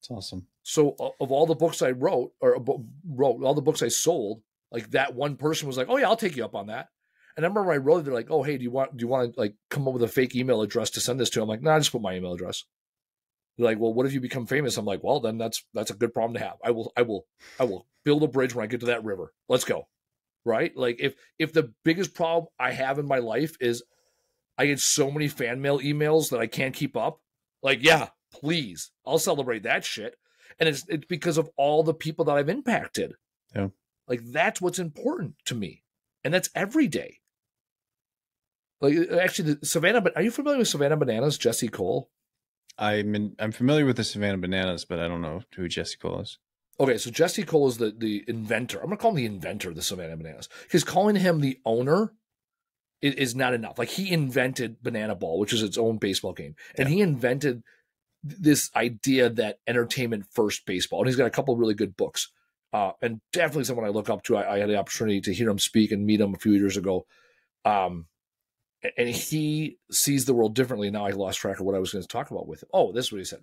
That's awesome. So of all the books I wrote all the books I sold, like that one person was like, oh yeah, I'll take you up on that. And I remember I wrote it, they're like, oh, hey, do you want to like come up with a fake email address to send this to? I'm like, nah, just put my email address. They're like, well, what if you become famous? I'm like, well, then that's a good problem to have. I will build a bridge when I get to that river. Let's go. Right? Like if the biggest problem I have in my life is I get so many fan mail emails that I can't keep up, like, yeah, please, I'll celebrate that shit. And it's because of all the people that I've impacted. Yeah. Like that's what's important to me. And that's every day. Like actually the Savannah, are you familiar with Savannah Bananas, Jesse Cole? I'm familiar with the Savannah Bananas, but I don't know who Jesse Cole is. Okay, so Jesse Cole is the inventor. I'm going to call him the inventor of the Savannah Bananas. Because calling him the owner is not enough. Like he invented Banana Ball, which is its own baseball game. And he invented this idea that entertainment first baseball. And he's got a couple of really good books. And definitely someone I look up to. I had the opportunity to hear him speak and meet him a few years ago. And he sees the world differently. Now I lost track of what I was going to talk about with him. Oh, this is what he said.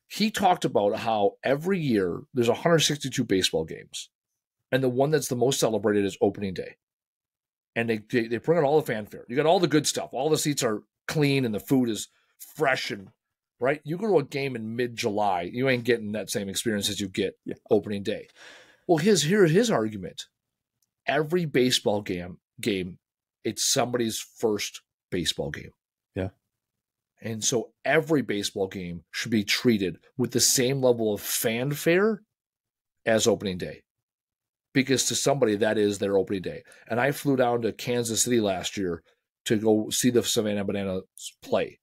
He talked about how every year there's 162 baseball games. And the one that's the most celebrated is opening day. And they bring out all the fanfare. You got all the good stuff. All the seats are clean and the food is fresh and right. You go to a game in mid-July, you ain't getting that same experience as you get opening day. Well, here's his argument. Every baseball game, it's somebody's first baseball game. Yeah. And so every baseball game should be treated with the same level of fanfare as opening day. Because to somebody, that is their opening day. And I flew down to Kansas City last year to go see the Savannah Bananas play.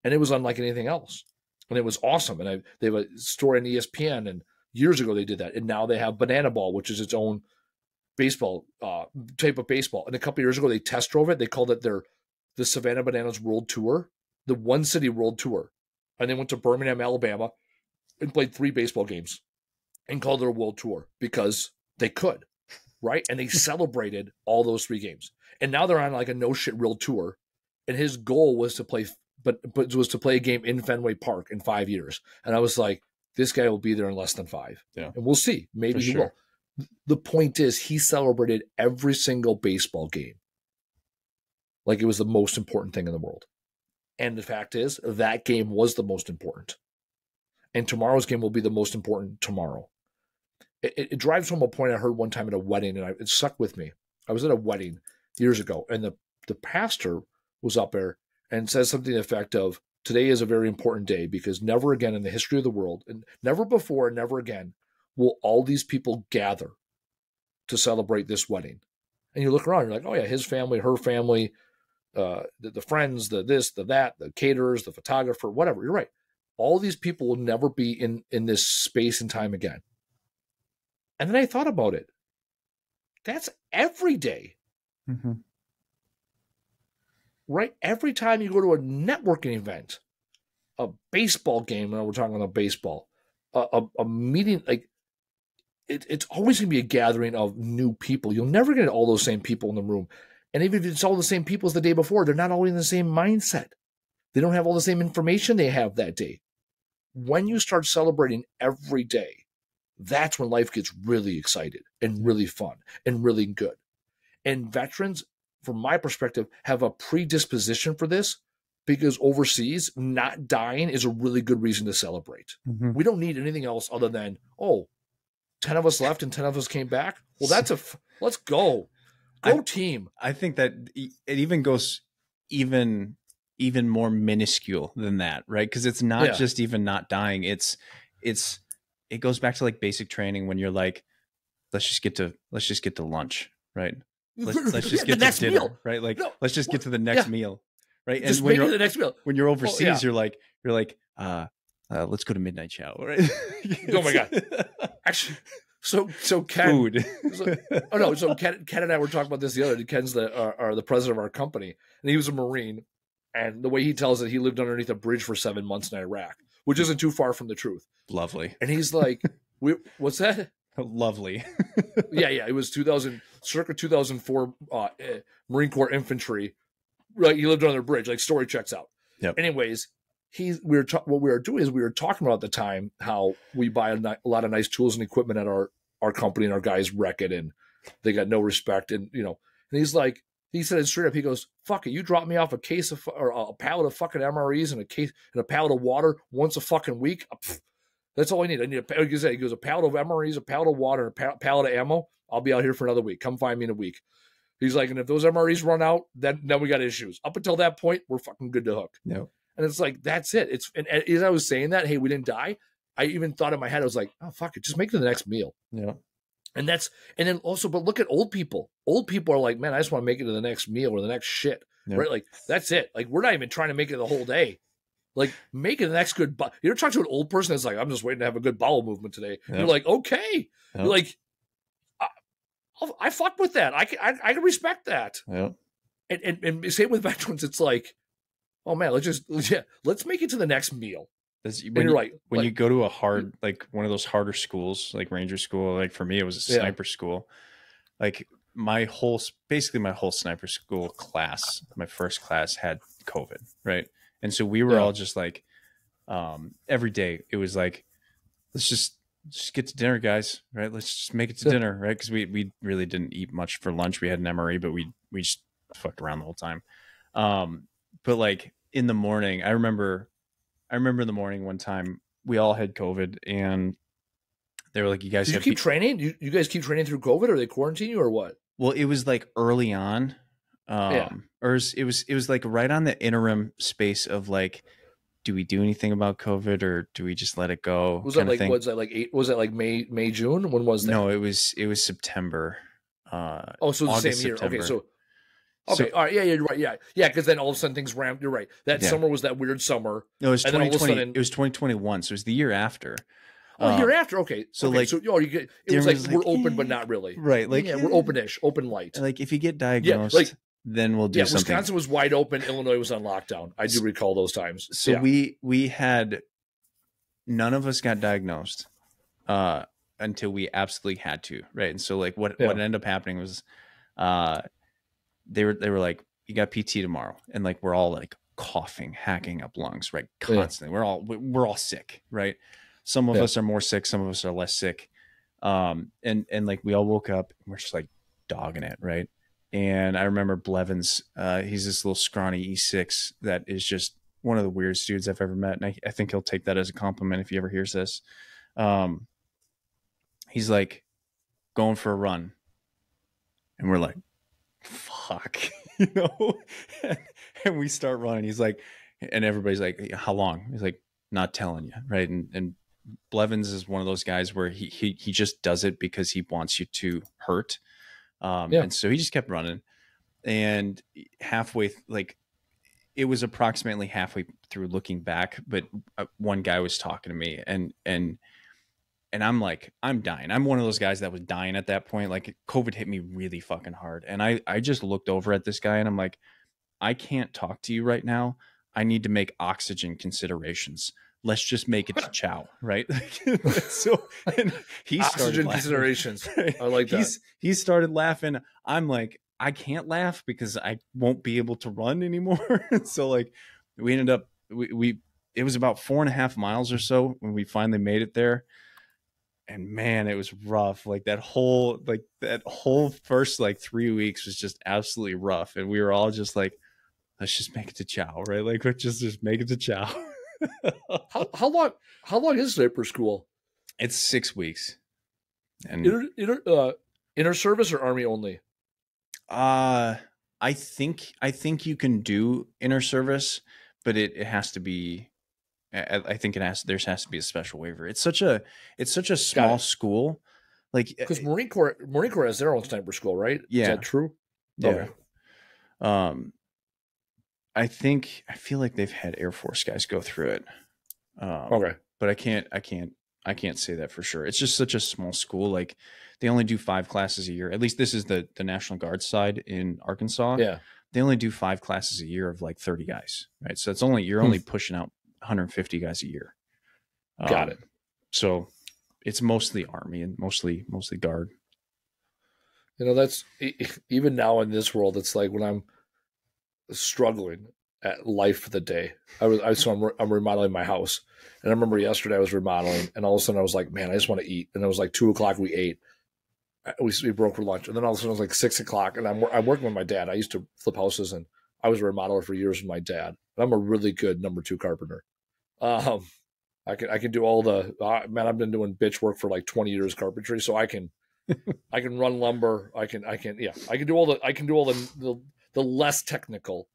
And it was unlike anything else. And it was awesome. And they have a story on ESPN, and years ago they did that. And now they have Banana Ball, which is its own baseball type of baseball. And a couple of years ago, they test drove it. They called it the Savannah Bananas World Tour, the One City World Tour. And they went to Birmingham, Alabama, and played 3 baseball games and called it a World Tour because they could, right? And they celebrated all those 3 games. And now they're on like a no shit real tour. And his goal was to play, but was to play a game in Fenway Park in 5 years. And I was like, this guy will be there in less than 5. Yeah. And we'll see. Maybe he will. The point is, he celebrated every single baseball game like it was the most important thing in the world. And the fact is, that game was the most important. And tomorrow's game will be the most important tomorrow. It drives home a point I heard one time at a wedding, and it stuck with me. I was at a wedding years ago, and the pastor was up there and says something to the effect of, today is a very important day because never again in the history of the world, and never before and never again, will all these people gather to celebrate this wedding. And you look around, you're like, oh yeah, his family, her family, the friends, the this, the that, the caterers, the photographer, whatever. You're right. All these people will never be in this space and time again. And then I thought about it. That's every day. Mm-hmm. Right? Every time you go to a networking event, a baseball game, we're talking about baseball, a meeting, like it's always going to be a gathering of new people. You'll never get all those same people in the room. And even if it's all the same people as the day before, they're not all in the same mindset. They don't have all the same information they have that day. When you start celebrating every day, that's when life gets really excited and really fun and really good. And veterans, from my perspective, have a predisposition for this because overseas, not dying is a really good reason to celebrate. Mm-hmm. We don't need anything else other than, 10 of us left and 10 of us came back. Well, let's go. Go team. I think that it even goes even more minuscule than that, right? Because it's not just even not dying. It goes back to like basic training when you're like, let's just get to lunch, right? let's just get to dinner, meal. Right? Like, let's just get to the next meal, right? Just and when you're the next meal. When you're overseas, you're like, let's go to midnight chow, right? Oh my god! Actually, so Ken, food. So Ken and I were talking about this the other day. Ken's the president of our company, and he was a Marine. And the way he tells it, he lived underneath a bridge for 7 months in Iraq, which isn't too far from the truth. Lovely. And he's like, what's that? Lovely. Yeah. It was circa 2004 Marine Corps infantry. Right. He lived under a bridge. Like, story checks out. Yep. Anyways, what we were doing is we were talking about at the time how we buy a lot of nice tools and equipment at our company, and our guys wreck it, and they got no respect. And, and he's like, he said it straight up. He goes, "Fuck it, you drop me off a case of or a pallet of fucking MREs and a pallet of water once a fucking week. That's all I need. I need like you said, he goes, a pallet of MREs, a pallet of water, and a pallet of ammo. I'll be out here for another week. Come find me in a week." He's like, and if those MREs run out, then we got issues. Up until that point, we're fucking good to hook. No. And it's like, that's it. And as I was saying that, hey, we didn't die, I even thought in my head, I was like, oh, fuck it, just make it to the next meal. Yeah. And then also, but look at old people. Old people are like, man, I just want to make it to the next meal or the next shit. Yep. Right? Like, that's it. Like, we're not even trying to make it the whole day. Like, make it the next good. You're talking to an old person that's like, I'm just waiting to have a good bowel movement today. Yep. You're like, okay. Yep. You're like, I fuck with that. I can respect that. Yep. And same with veterans. It's like, oh man, let's make it to the next meal. When you go to a hard, like one of those harder schools, like Ranger School, like for me, it was a sniper school. Like basically my whole sniper school class, my first class had COVID. Right. And so we were all just like, every day it was like, let's just get to dinner, guys. Right. Let's just make it to dinner. Right. Cause we really didn't eat much for lunch. We had an MRE, but we just fucked around the whole time. But like in the morning, I remember in the morning one time we all had COVID, and they were like, "You guys keep training? You guys keep training through COVID, or they quarantine you, or what?" Well, it was like early on, or it was like right on the interim space of like, do we do anything about COVID, or do we just let it go? Was that like May, June? When was that? No, it was September. So the August, same year. September. Okay, so. Okay, all right, yeah, you're right, yeah, because then all of a sudden things ramped. You're right. That summer was that weird summer. No, it was 2020. It was 2021, so it was the year after. Oh, year after. Okay, so okay, like, so it was like we're open, but not really. Right, like we're openish, open light. Like if you get diagnosed, then we'll do something. Wisconsin was wide open. Illinois was on lockdown. I do recall those times. So we had none of us got diagnosed until we absolutely had to. Right, and so like what ended up happening was. They were like, you got PT tomorrow, and like we're all like coughing, hacking up lungs, right? Constantly. We're all sick, right? Some of us are more sick, some of us are less sick. And like we all woke up and we're just like dogging it, right? And I remember Blevins, he's this little scrawny E6 that is just one of the weirdest dudes I've ever met. And I think he'll take that as a compliment if he ever hears this. He's like going for a run. And we're like, fuck, and we start running. He's like, and everybody's like, how long? He's like, not telling you, right? And Blevins is one of those guys where he just does it because he wants you to hurt. And so he just kept running, and halfway, like it was approximately halfway through looking back, but one guy was talking to me, and I'm like, I'm dying. I'm one of those guys that was dying at that point. Like COVID hit me really fucking hard. And I just looked over at this guy and I'm like, I can't talk to you right now. I need to make oxygen considerations. Let's just make it to chow. Right. So and he oxygen considerations. Right? I like that. He started laughing. I'm like, I can't laugh because I won't be able to run anymore. So like we ended up, it was about 4.5 miles or so when we finally made it there. And man, it was rough. Like that whole first like 3 weeks was just absolutely rough. And we were all just like, let's just make it to chow, right? Like let's just make it to chow. How long is sniper school? It's 6 weeks. And inter service or Army only? I think you can do inter service, but it has to be. I think there has to be a special waiver. It's such a small school, like because Marine Corps has their own sniper school, right? Yeah, is that true? Yeah. Okay. I feel like they've had Air Force guys go through it. Okay. But I can't say that for sure. It's just such a small school. Like they only do 5 classes a year. At least this is the National Guard side in Arkansas. Yeah. They only do 5 classes a year of like 30 guys, right? So you're only pushing out 150 guys a year. Got it. So it's mostly Army and mostly Guard. You know, that's even now in this world. It's like when I'm struggling at life for the day. I'm remodeling my house, and I remember yesterday I was remodeling, and all of a sudden I was like, man, I just want to eat. And it was like 2:00. We ate. We broke for lunch, and then all of a sudden it was like 6:00, and I'm working with my dad. I used to flip houses, and I was a remodeler for years with my dad. And I'm a really good number 2 carpenter. I can do all the man. I've been doing bitch work for like 20 years carpentry, so I can run lumber. I can do all the less technical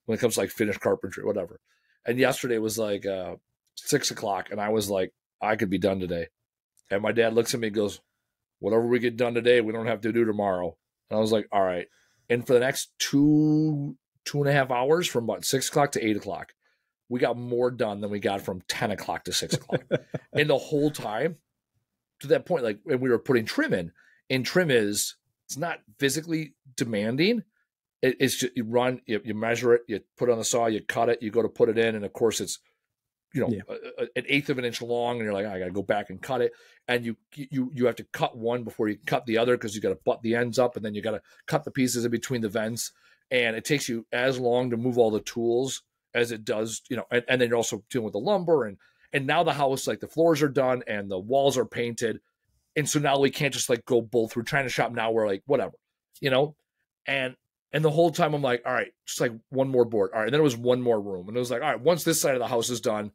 when it comes to like finished carpentry, whatever. And yesterday was like 6:00, and I was like, I could be done today. And my dad looks at me and goes, whatever we get done today, we don't have to do tomorrow. And I was like, all right. And for the next 2.5 hours, from about 6:00 to 8:00, we got more done than we got from 10:00 to 6:00. And the whole time, to that point, like when we were putting trim in, and trim it's not physically demanding. It's just you run, you measure it, you put it on the saw, you cut it, you go to put it in, and of course it's an 1/8 of an inch long, and you're like, I got to go back and cut it, and you have to cut one before you cut the other because you got to butt the ends up, and then you got to cut the pieces in between the vents, and it takes you as long to move all the tools as it does, and then you're also dealing with the lumber, and now the house, like the floors are done and the walls are painted, and so now we can't just like go both. We're trying to shop now. We're like whatever, and the whole time I'm like, all right, just like one more board. All right. And then it was one more room. And it was like, all right, once this side of the house is done,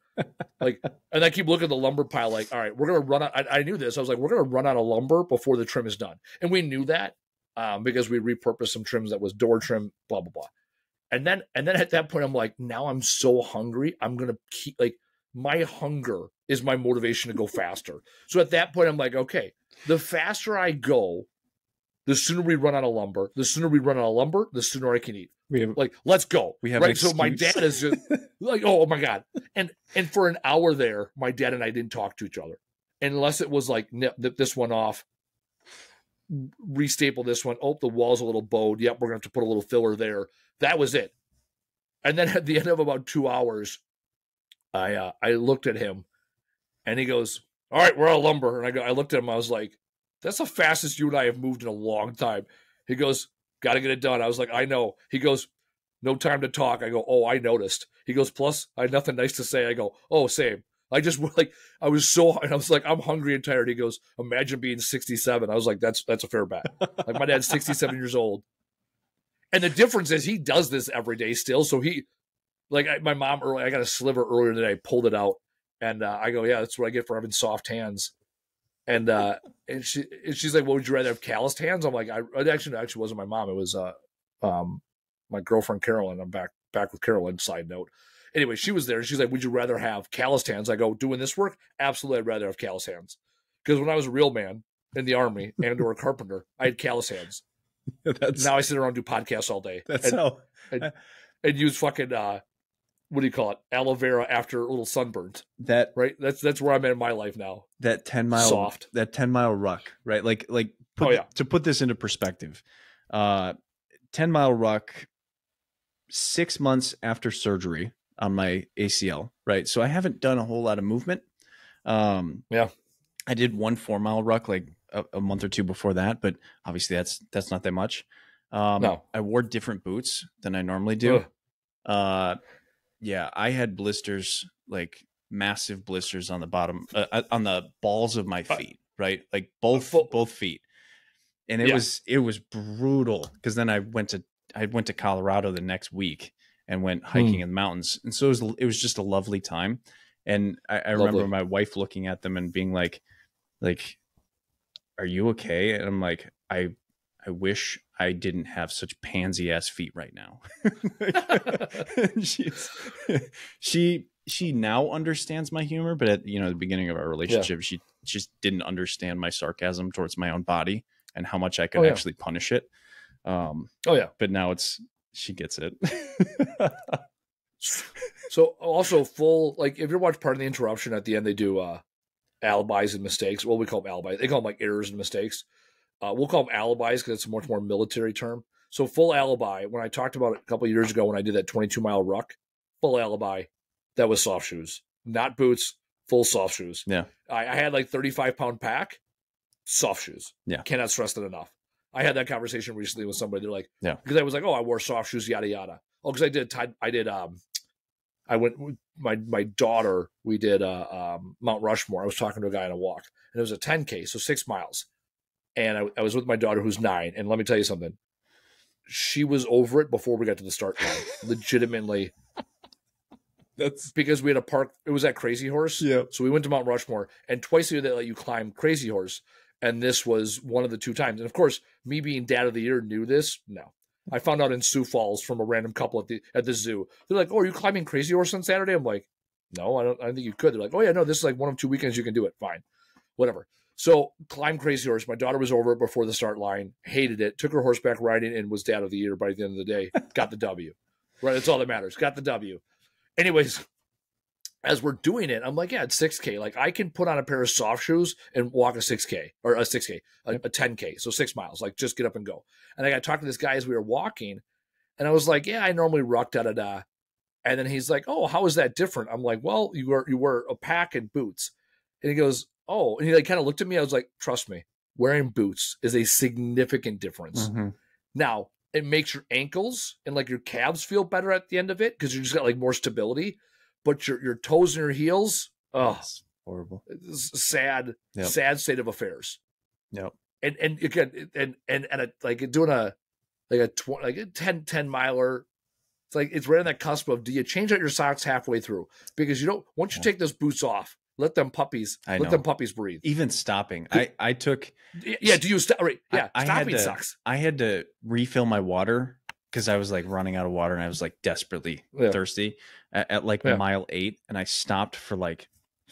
like, and I keep looking at the lumber pile, like, all right, we're going to run out. I knew this. I was like, we're going to run out of lumber before the trim is done. And we knew that because we repurposed some trims that was door trim, blah, blah, blah. And then at that point, I'm like, now I'm so hungry. I'm going to keep like my hunger is my motivation to go faster. So at that point, I'm like, okay, the faster I go, the sooner we run out of lumber, the sooner I can eat. Let's go. We have right. So my dad is just like, oh my God. And for an hour there, my dad and I didn't talk to each other unless it was like, nip this one off, restaple this one. Oh, the wall's a little bowed. Yep. We're going to have to put a little filler there. That was it. And then at the end of about 2 hours, I looked at him and he goes, all right, we're out of lumber. And I looked at him. I was like, that's the fastest you and I have moved in a long time. He goes, got to get it done. I was like, I know. He goes, no time to talk. I go, oh, I noticed. He goes, plus, I had nothing nice to say. I go, oh, same. I just like, I was so, and I was like, I'm hungry and tired. He goes, imagine being 67. I was like, that's a fair bet. Like my dad's 67 years old. And the difference is he does this every day still. So he, like my mom, I got a sliver earlier today. I pulled it out. And I go, yeah, that's what I get for having soft hands. And she's like, well, would you rather have calloused hands? I'm like, it actually wasn't my mom. It was my girlfriend Carolyn. I'm back with Carolyn. Side note. Anyway, she was there. She's like, would you rather have calloused hands? I go, doing this work? Absolutely, I'd rather have calloused hands. Because when I was a real man in the Army and or a carpenter, I had calloused hands. Now I sit around and do podcasts all day. And use fucking what do you call it? Aloe vera after little sunburns. Right? That's where I'm at in my life now. That 10-mile ruck, right? To put this into perspective, 10-mile ruck 6 months after surgery on my ACL, right? So I haven't done a whole lot of movement. I did one 4-mile ruck like a month or two before that, but obviously that's not that much. No. I wore different boots than I normally do. Yeah, I had blisters, like massive blisters on the bottom, on the balls of my feet, right? Like both feet. And it was brutal because then I went to Colorado the next week and went hiking in the mountains. And so it was just a lovely time. And I remember my wife looking at them and being like, are you okay? And I'm like, I wish I didn't have such pansy ass feet right now. She now understands my humor, but at the beginning of our relationship, she just didn't understand my sarcasm towards my own body and how much I could actually punish it. Oh yeah. But now she gets it. So also full, like if you watch Part of the Interruption, at the end they do alibis and mistakes. Well, we call them alibis. They call them like errors and mistakes. We'll call them alibis because it's a much more military term. So full alibi, when I talked about it a couple of years ago when I did that 22-mile ruck, full alibi, that was soft shoes. Not boots, full soft shoes. Yeah. I had like 35-pound pack, soft shoes. Yeah. Cannot stress that enough. I had that conversation recently with somebody. They're like, yeah, because I was like, oh, I wore soft shoes, yada yada. Oh, because I went with my daughter. We did Mount Rushmore. I was talking to a guy on a walk, and it was a 10K, so 6 miles. And I was with my daughter, who's 9. And let me tell you something. She was over it before we got to the start line. Legitimately. That's because we had a park. It was at Crazy Horse. Yeah. So we went to Mount Rushmore, and twice a year they let you climb Crazy Horse. And this was one of the 2 times. And of course, me being dad of the year knew this. No. I found out in Sioux Falls from a random couple at the zoo. They're like, "Oh, are you climbing Crazy Horse on Saturday?" I'm like, "No, I don't think you could." They're like, "Oh yeah, no, this is like one of 2 weekends you can do it." Fine. Whatever. So climb Crazy Horse. My daughter was over it before the start line, hated it, took her horseback riding, and was dad of the year by the end of the day. Got the W. Right, that's all that matters. Got the W. Anyways, as we're doing it, I'm like, yeah, it's 6K. Like I can put on a pair of soft shoes and walk a 6K or a 6K, a 10K. So 6 miles, like just get up and go. And I got talking to this guy as we were walking, and I was like, yeah, I normally ruck, da da da. And then he's like, oh, how is that different? I'm like, well, you wear a pack and boots. And he goes, oh, and he like kind of looked at me. I was like, trust me, wearing boots is a significant difference. Mm-hmm. Now, it makes your ankles and like your calves feel better at the end of it because you just got like more stability. But your toes and your heels, that's horrible. It's sad, yep. sad state of affairs. Yep. And again, and like doing a 10 miler. It's like it's right on that cusp of, do you change out your socks halfway through? Because you don't, once you take those boots off, let them puppies breathe. Even stopping. I took. Yeah. Do you stop? Right. Yeah. Stopping sucks. I had to refill my water because I was like running out of water and I was like desperately thirsty at like mile 8. And I stopped for like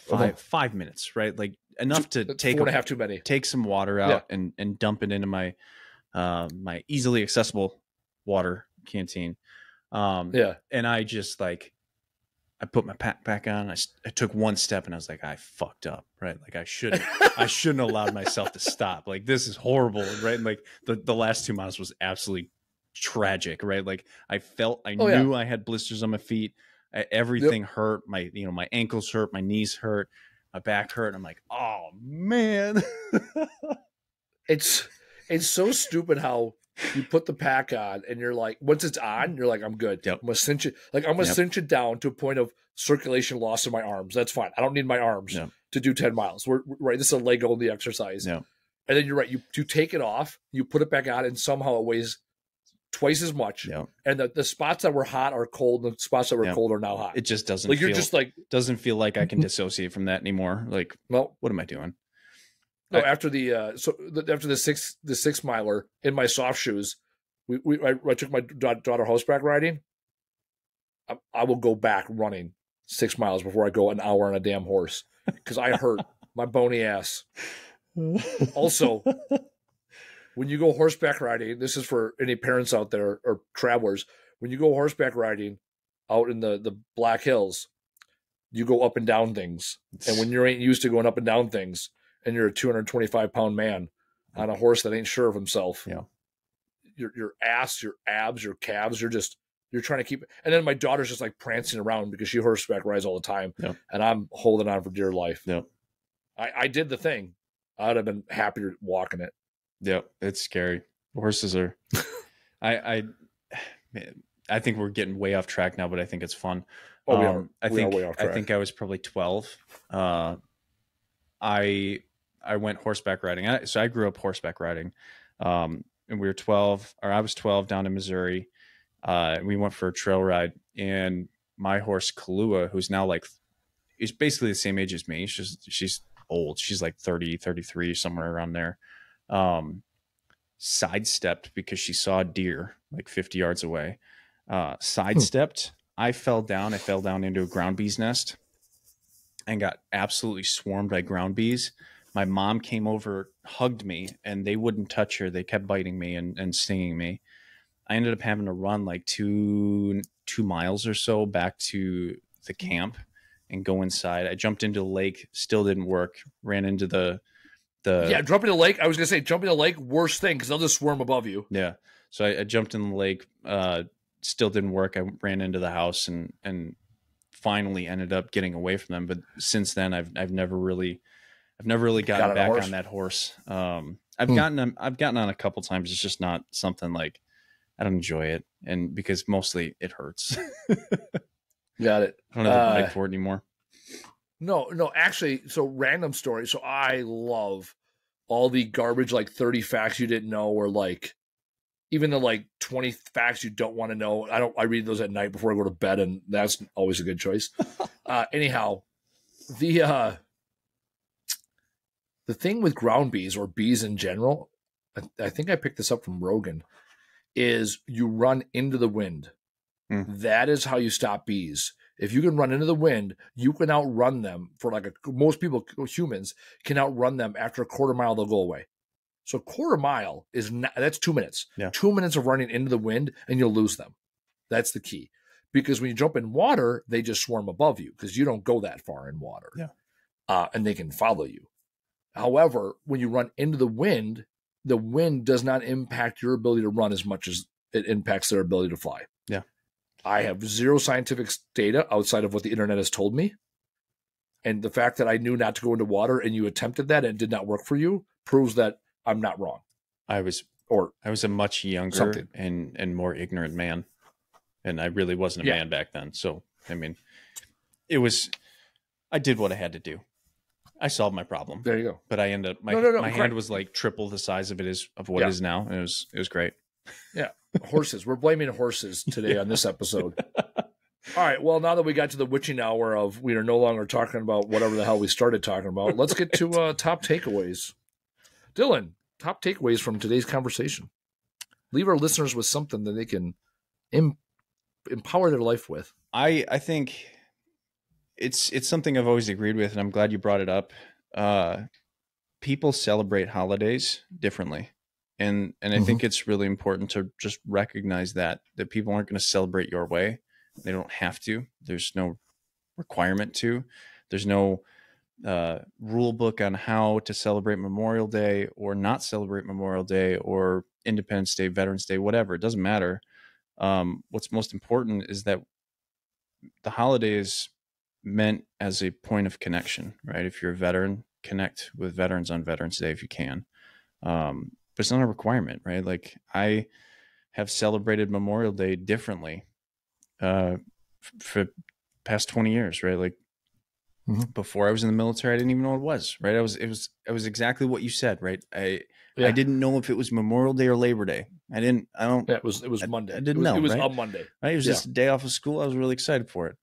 5 minutes, right? Like enough to take 4.5 too many. Take some water out and dump it into my my easily accessible water canteen. And I just like, I put my pack back on. I took one step and I was like, I fucked up, right? Like I shouldn't have allowed myself to stop. Like this is horrible, right? And like the last 2 miles was absolutely tragic, right? Like I knew I had blisters on my feet. Everything hurt. My ankles hurt. My knees hurt. My back hurt. I'm like, oh man. It's so stupid how you put the pack on and you're like, once it's on, you're like, I'm good. Yep. I'm gonna cinch it. Like I'm gonna cinch it down to a point of circulation loss in my arms. That's fine. I don't need my arms to do 10 miles. We're right. This is a leg only exercise. Yeah. And then you're right. You take it off, you put it back on, and somehow it weighs twice as much. Yeah. And the spots that were hot are cold. The spots that were cold are now hot. It just doesn't like you're just like doesn't feel like I can dissociate from that anymore. Like, well, what am I doing? No, after the 6 miler in my soft shoes, I took my daughter horseback riding. I will go back running 6 miles before I go an hour on a damn horse because I hurt my bony ass. Also, when you go horseback riding, this is for any parents out there or travelers. When you go horseback riding out in the Black Hills, you go up and down things. And when you ain't used to going up and down things, and you're a 225-pound man on a horse that ain't sure of himself, your ass, your abs, your calves, you're trying to keep it. And then my daughter's just like prancing around because she horseback rides all the time, and I'm holding on for dear life. I did the thing. I'd have been happier walking it. It's scary. Horses are. I think we're getting way off track now, but I think it's fun. We are way off track. I think I was probably 12. I went horseback riding. So I grew up horseback riding. And we were 12, or I was 12 down in Missouri. We went for a trail ride, and my horse Kahlua, who's now like, is basically the same age as me. She's old. She's like 30, 33, somewhere around there. Sidestepped because she saw a deer like 50 yards away. Sidestepped. I fell down into a ground bee's nest and got absolutely swarmed by ground bees My mom came over, hugged me, and they wouldn't touch her. They kept biting me and stinging me. I ended up having to run like two miles or so back to the camp and go inside. I jumped into the lake, still didn't work. Ran into the jumping in the lake. I was gonna say jumping in the lake, worst thing because they'll just swarm above you. Yeah, so I jumped in the lake, still didn't work. I ran into the house and finally ended up getting away from them. But since then, I've never really gotten back on that horse. I've gotten on a couple times. It's just not something like I don't enjoy it, and because mostly it hurts. Got it. I don't have a bike for it anymore. No, actually, so random story. So I love all the garbage, like 30 facts you didn't know, or like even the like 20 facts you don't want to know. I read those at night before I go to bed, and that's always a good choice. Anyhow, the thing with ground bees or bees in general, I think I picked this up from Rogan, is you run into the wind. That is how you stop bees. If you can run into the wind, you can outrun them for like most people, humans can outrun them after a quarter mile, they'll go away. So a quarter mile is not, that's 2 minutes. Yeah. 2 minutes of running into the wind and you'll lose them. That's the key. Because when you jump in water, they just swarm above you because you don't go that far in water. Yeah. And they can follow you. However, when you run into the wind does not impact your ability to run as much as it impacts their ability to fly. Yeah. I have zero scientific data outside of what the internet has told me. And the fact that I knew not to go into water and you attempted that and it did not work for you proves that I'm not wrong. I was a much younger and more ignorant man. And I really wasn't a man back then. So, I mean, I did what I had to do. I solved my problem. There you go. But I ended up, my hand was like triple the size of it is now. And it was great. Yeah. Horses. We're blaming horses today on this episode. All right. Well, now that we got to the witching hour of we are no longer talking about whatever the hell we started talking about, let's get to top takeaways. Dylan, top takeaways from today's conversation. Leave our listeners with something that they can empower their life with. I think it's something I've always agreed with, and I'm glad you brought it up. People celebrate holidays differently. And I think it's really important to just recognize that people aren't going to celebrate your way. They don't have to. There's no requirement to. There's no rule book on how to celebrate Memorial Day or not celebrate Memorial Day or Independence Day, Veterans Day, whatever. It doesn't matter. What's most important is that the holiday is meant as a point of connection, right? If you're a veteran, connect with veterans on Veterans Day if you can. But it's not a requirement, right? Like I have celebrated Memorial Day differently for past 20 years, right? Like before I was in the military, I didn't even know what it was, right? It was exactly what you said, right? I didn't know if it was Memorial Day or Labor Day. I don't. Yeah, it was Monday. I didn't know. It was right? on Monday. Right? It was just a day off of school. I was really excited for it.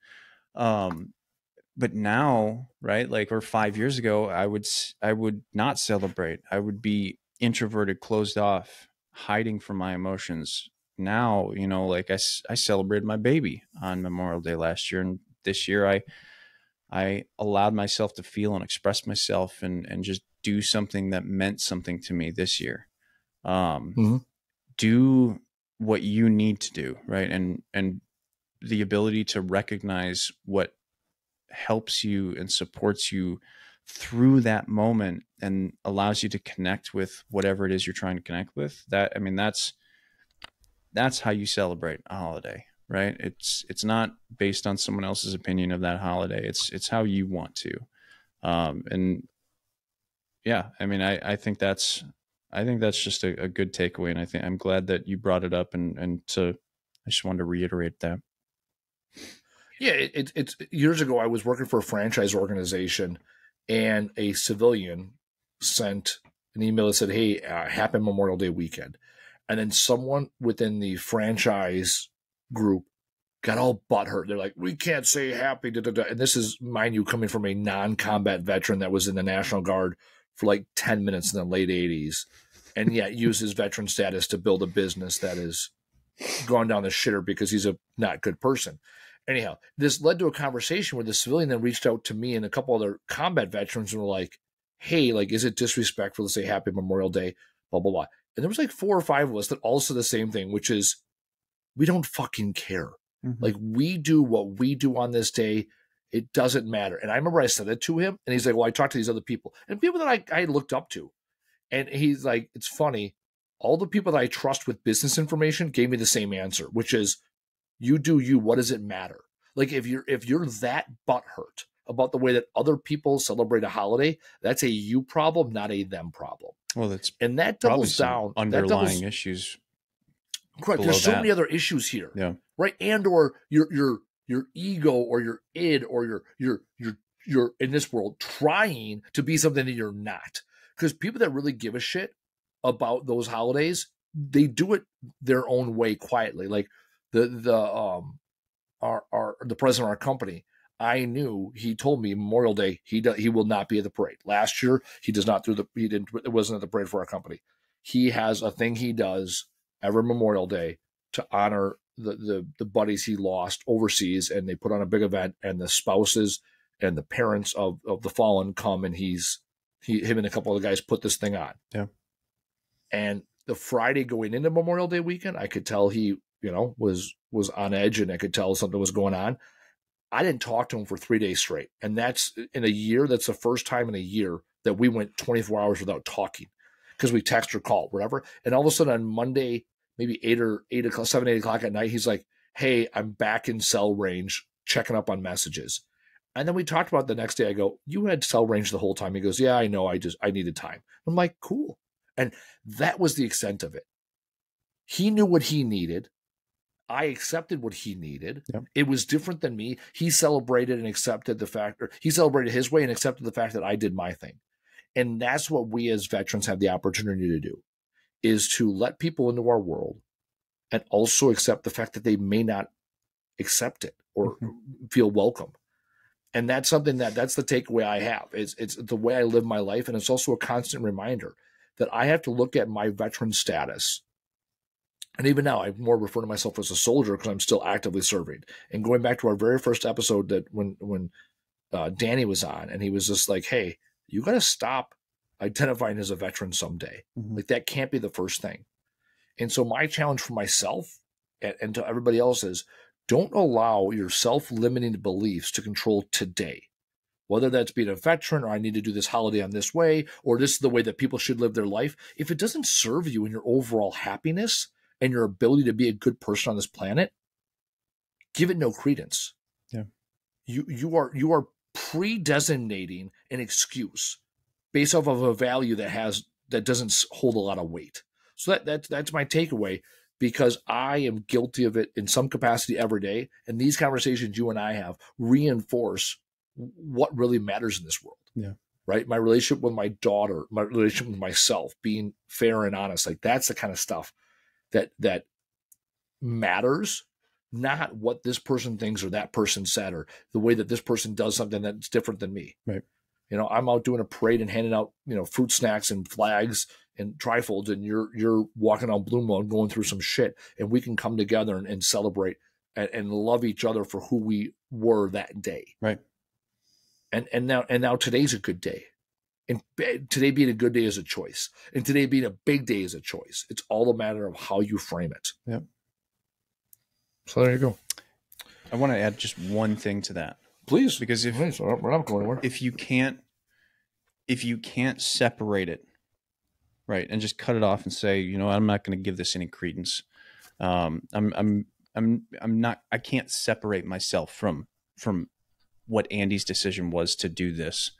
But now, right? Like, or 5 years ago, I would not celebrate. I would be introverted, closed off, hiding from my emotions. Now, like I celebrated my baby on Memorial Day last year, and this year I allowed myself to feel and express myself and just do something that meant something to me this year. Do what you need to do, right? And the ability to recognize what helps you and supports you through that moment and allows you to connect with whatever it is you're trying to connect with. That's how you celebrate a holiday, right? It's not based on someone else's opinion of that holiday. It's how you want to. And yeah, I think that's just a good takeaway. And I'm glad that you brought it up I just wanted to reiterate that. Yeah. It's years ago, I was working for a franchise organization and a civilian sent an email that said, "Hey, happy Memorial Day weekend." And then someone within the franchise group got all butthurt. They're like, "We can't say happy." Da, da, da. And this is, mind you, coming from a non-combat veteran that was in the National Guard for like 10 minutes in the late 80s. And yet used his veteran status to build a business that is gone down the shitter because he's a not good person. Anyhow, this led to a conversation where the civilian then reached out to me and a couple other combat veterans and were like, hey, like, is it disrespectful to say Happy Memorial Day, blah, blah, blah. And there was like 4 or 5 of us that all said the same thing, which is, we don't fucking care. Like, we do what we do on this day. It doesn't matter. And I remember I said it to him, and he's like, well, I talked to these other people and people that I looked up to. And he's like, it's funny. All the people that I trust with business information gave me the same answer, which is, you do you. What does it matter? Like, if you're that butthurt about the way that other people celebrate a holiday, that's a you problem, not a them problem. Well, that's and that doubles down underlying issues. Correct. There's so many other issues here. Yeah. Right. And or your ego or your id or you're in this world trying to be something that you're not. Because people that really give a shit about those holidays, they do it their own way quietly. Like the president of our company, I knew, he told me Memorial Day he will not be at the parade. Last year it wasn't at the parade for our company. He has a thing he does every Memorial Day to honor the buddies he lost overseas, and they put on a big event, and the spouses and the parents of the fallen come, and him and a couple of the guys put this thing on. Yeah. And the Friday going into Memorial Day weekend, I could tell he, was on edge, and I could tell something was going on. I didn't talk to him for 3 days straight. And that's in a year. That's the first time in a year that we went 24 hours without talking, because we text or call, whatever. And all of a sudden on Monday, maybe 8 o'clock at night, he's like, hey, I'm back in cell range, checking up on messages. And then we talked about it the next day. I go, you had cell range the whole time. He goes, yeah, I know. I needed time. I'm like, cool. And that was the extent of it. He knew what he needed. I accepted what he needed. Yep. It was different than me. He celebrated and accepted the fact, or he celebrated his way and accepted the fact that I did my thing. And that's what we as veterans have the opportunity to do, is to let people into our world and also accept the fact that they may not accept it or feel welcome. And that's something that's the takeaway I have. It's the way I live my life. And it's also a constant reminder that I have to look at my veteran status. And even now, I more refer to myself as a soldier because I'm still actively serving. And going back to our very first episode, that when Danny was on, and he was just like, hey, you got to stop identifying as a veteran someday. Like, that can't be the first thing. And so my challenge for myself and to everybody else is, don't allow your self-limiting beliefs to control today. Whether that's being a veteran, or I need to do this holiday on this way, or this is the way that people should live their life. If it doesn't serve you in your overall happiness and your ability to be a good person on this planet, give it no credence. Yeah. You are pre-designating an excuse based off of a value that doesn't hold a lot of weight. So that's my takeaway, because I am guilty of it in some capacity every day. And these conversations you and I have reinforce what really matters in this world. Yeah. Right. My relationship with my daughter, my relationship with myself, being fair and honest, like, that's the kind of stuff that matters, not what this person thinks or that person said, or the way that this person does something that's different than me. Right. I'm out doing a parade and handing out, fruit snacks and flags and trifolds, and you're walking on Blue Moon going through some shit, and we can come together and celebrate and love each other for who we were that day. Right. And now today's a good day. And today being a good day is a choice. And today being a big day is a choice. It's all a matter of how you frame it. Yep. So there you go. I want to add just one thing to that. Please. Because we're not going anywhere. If you can't separate it, right, and just cut it off and say, I'm not going to give this any credence. I'm not. I can't separate myself from what Andy's decision was to do this,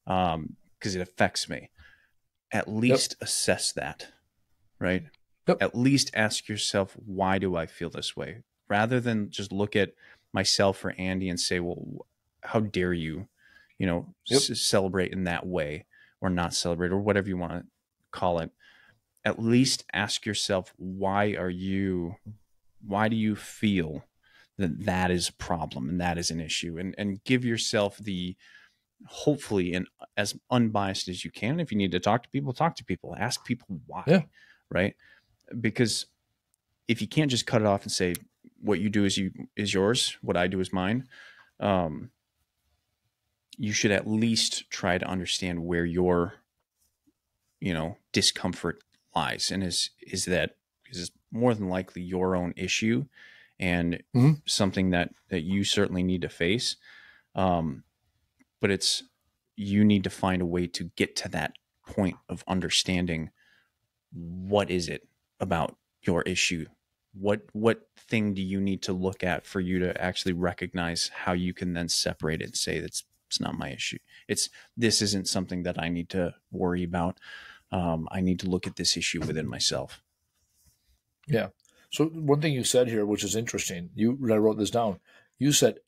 because it affects me. At least assess that, right? Yep. At least ask yourself, why do I feel this way? Rather than just look at myself or Andy and say, well, how dare you, celebrate in that way, or not celebrate, or whatever you want to call it. At least ask yourself, why do you feel that is a problem and that is an issue, and give yourself hopefully, and as unbiased as you can. If you need to talk to people, ask people why, right? Because if you can't just cut it off and say, what you do is yours, what I do is mine. you should at least try to understand where your, discomfort lies, and is more than likely your own issue, and something that you certainly need to face. But you need to find a way to get to that point of understanding what is it about your issue. What thing do you need to look at for you to actually recognize how you can then separate it and say it's not my issue. This isn't something that I need to worry about. I need to look at this issue within myself. Yeah. So one thing you said here, which is interesting, I wrote this down. You said,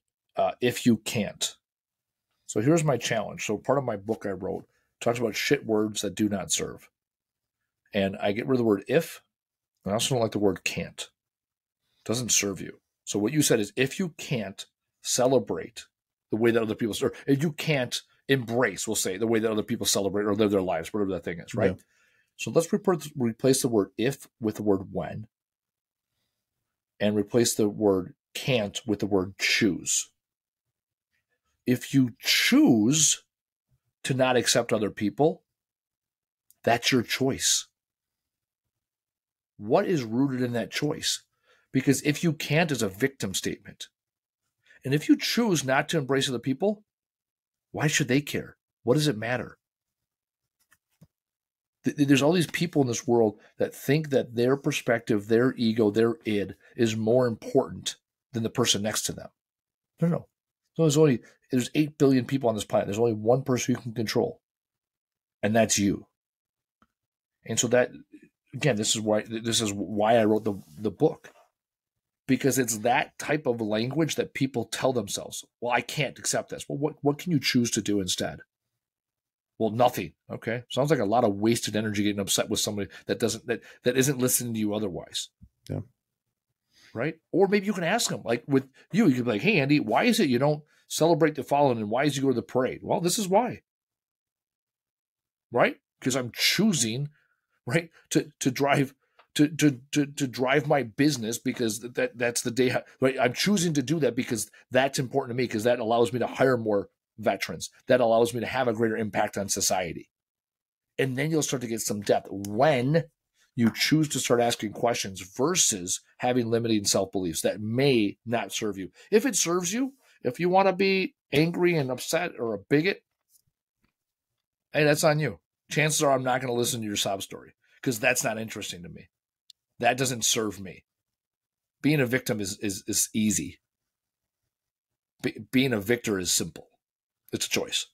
if you can't. So here's my challenge. So part of my book I wrote talks about shit words that do not serve. And I get rid of the word if, and I also don't like the word can't. It doesn't serve you. So what you said is, if you can't celebrate the way that other people, or if you can't embrace, we'll say, the way that other people celebrate or live their lives, whatever that thing is, right? Yeah. So let's replace the word if with the word when, and replace the word can't with the word choose. If you choose to not accept other people, that's your choice. What is rooted in that choice? Because if you can't is a victim statement. And if you choose not to embrace other people, why should they care? What does it matter? There's all these people in this world that think that their perspective, their ego, their id is more important than the person next to them. No. So there's 8 billion people on this planet. There's only one person you can control, and that's you. And so that, again, this is why I wrote the book, because it's that type of language that people tell themselves. Well, I can't accept this. Well, what can you choose to do instead? Well, nothing. Okay, sounds like a lot of wasted energy getting upset with somebody that isn't listening to you otherwise. Yeah. Right? Or maybe you can ask them, like with you can be like, hey, Andy, why is it you don't celebrate the fallen, and why is you go to the parade? Well, this is why. Right? Because I'm choosing, right, to drive drive my business, because that's the day. Right? I'm choosing to do that because that's important to me, because that allows me to hire more veterans. That allows me to have a greater impact on society. And then you'll start to get some depth when you choose to start asking questions versus having limiting self-beliefs that may not serve you. If it serves you, if you want to be angry and upset or a bigot, hey, that's on you. Chances are I'm not going to listen to your sob story, because that's not interesting to me. That doesn't serve me. Being a victim is easy. Being a victor is simple. It's a choice.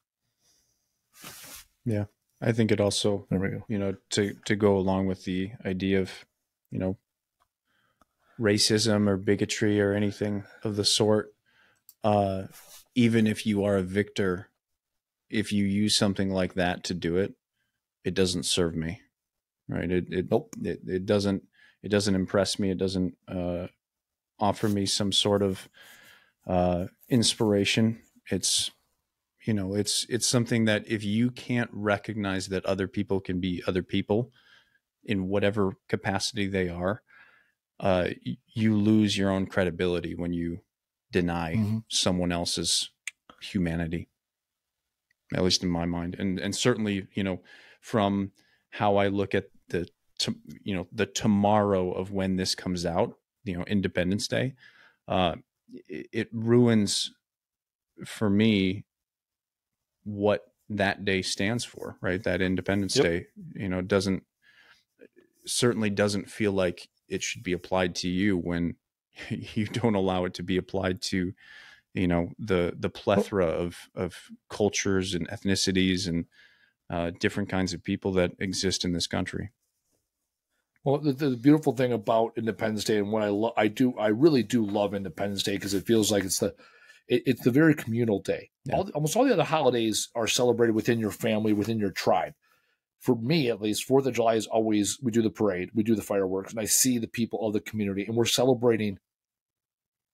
Yeah. I think it also, to go along with the idea of, racism or bigotry or anything of the sort, even if you are a victor, if you use something like that to do it, it doesn't serve me, right? It doesn't impress me. It doesn't offer me some sort of inspiration. It's something that if you can't recognize that other people can be other people in whatever capacity they are, you lose your own credibility when you deny someone else's humanity, at least in my mind. And certainly, from how I look at the tomorrow of when this comes out, Independence Day, it ruins for me what that day stands for, right? That Independence Day, certainly doesn't feel like it should be applied to you when you don't allow it to be applied to, the plethora of cultures and ethnicities and different kinds of people that exist in this country. Well, the beautiful thing about Independence Day, and what I really do love Independence Day, because it feels like it's the very communal day. Yeah. Almost all the other holidays are celebrated within your family, within your tribe. For me, at least, 4th of July is always, we do the parade, we do the fireworks, and I see the people of the community, and we're celebrating,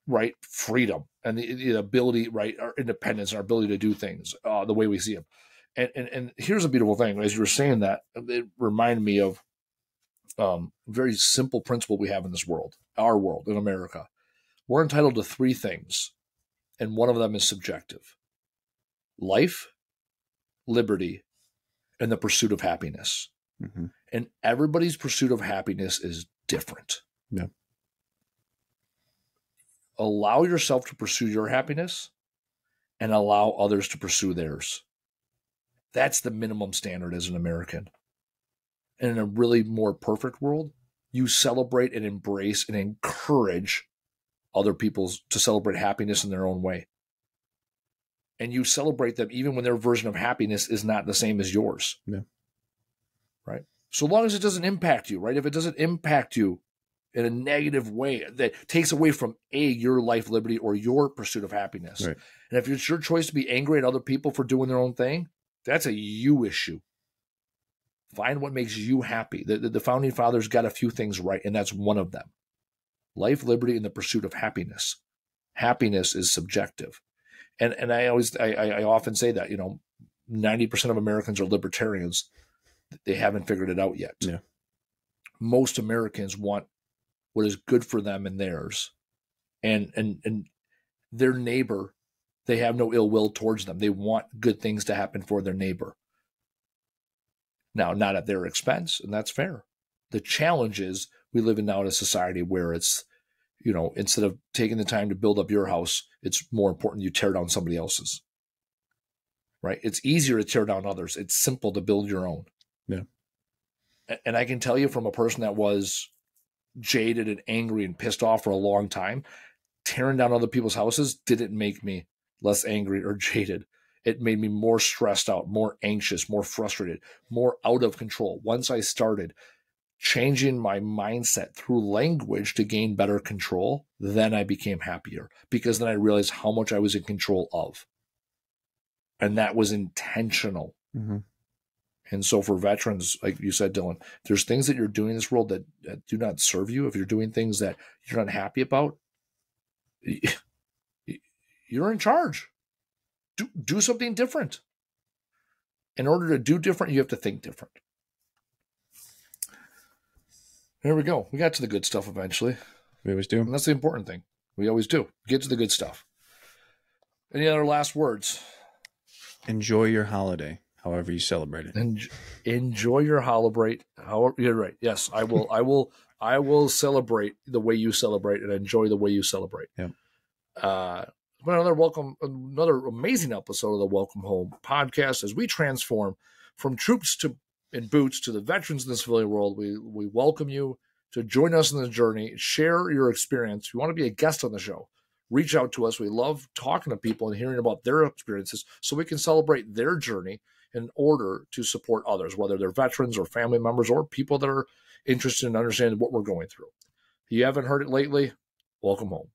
right, freedom and the ability, right, our independence, our ability to do things the way we see them. And here's a beautiful thing. As you were saying that, it reminded me of a very simple principle we have in this world, our world, in America. We're entitled to 3 things, and one of them is subjective. life, liberty, and the pursuit of happiness. Mm-hmm. And everybody's pursuit of happiness is different. Yeah. Allow yourself to pursue your happiness and allow others to pursue theirs. That's the minimum standard as an American. And in a really more perfect world, you celebrate and embrace and encourage other people to celebrate happiness in their own way. And you celebrate them even when their version of happiness is not the same as yours. Yeah. Right? So long as it doesn't impact you, right? If it doesn't impact you in a negative way that takes away from your life, liberty, or your pursuit of happiness. Right. And if it's your choice to be angry at other people for doing their own thing, that's a you issue. Find what makes you happy. The founding fathers got a few things right, and that's one of them. Life, liberty, and the pursuit of happiness. Happiness is subjective. And I often say that, 90% of Americans are libertarians. They haven't figured it out yet. Yeah. Most Americans want what is good for them and theirs. And their neighbor, they have no ill will towards them. They want good things to happen for their neighbor. Now, not at their expense, and that's fair. The challenge is we live in now in a society where it's, instead of taking the time to build up your house, it's more important you tear down somebody else's. Right? It's easier to tear down others. It's simple to build your own. Yeah. And I can tell you from a person that was jaded and angry and pissed off for a long time, tearing down other people's houses didn't make me less angry or jaded. It made me more stressed out, more anxious, more frustrated, more out of control. Once I started changing my mindset through language to gain better control, then I became happier, because then I realized how much I was in control of. And that was intentional. Mm-hmm. And so for veterans, like you said, Dylan, there's things that you're doing in this world that do not serve you. If you're doing things that you're not happy about, you're in charge. Do something different. In order to do different, you have to think different. There we go. We got to the good stuff eventually. We always do. And that's the important thing. We always do. Get to the good stuff. Any other last words? Enjoy your holiday, however you celebrate it. Enjoy your holiday. However, you're right. Yes, I will. I will celebrate the way you celebrate and enjoy the way you celebrate. Yeah. Another amazing episode of the Welcome Home podcast as we transform from troops in boots to the veterans in the civilian world. We welcome you to join us in the journey. Share your experience. If you want to be a guest on the show, reach out to us. We love talking to people and hearing about their experiences so we can celebrate their journey in order to support others, whether they're veterans or family members or people that are interested in understanding what we're going through. If you haven't heard it lately, welcome home.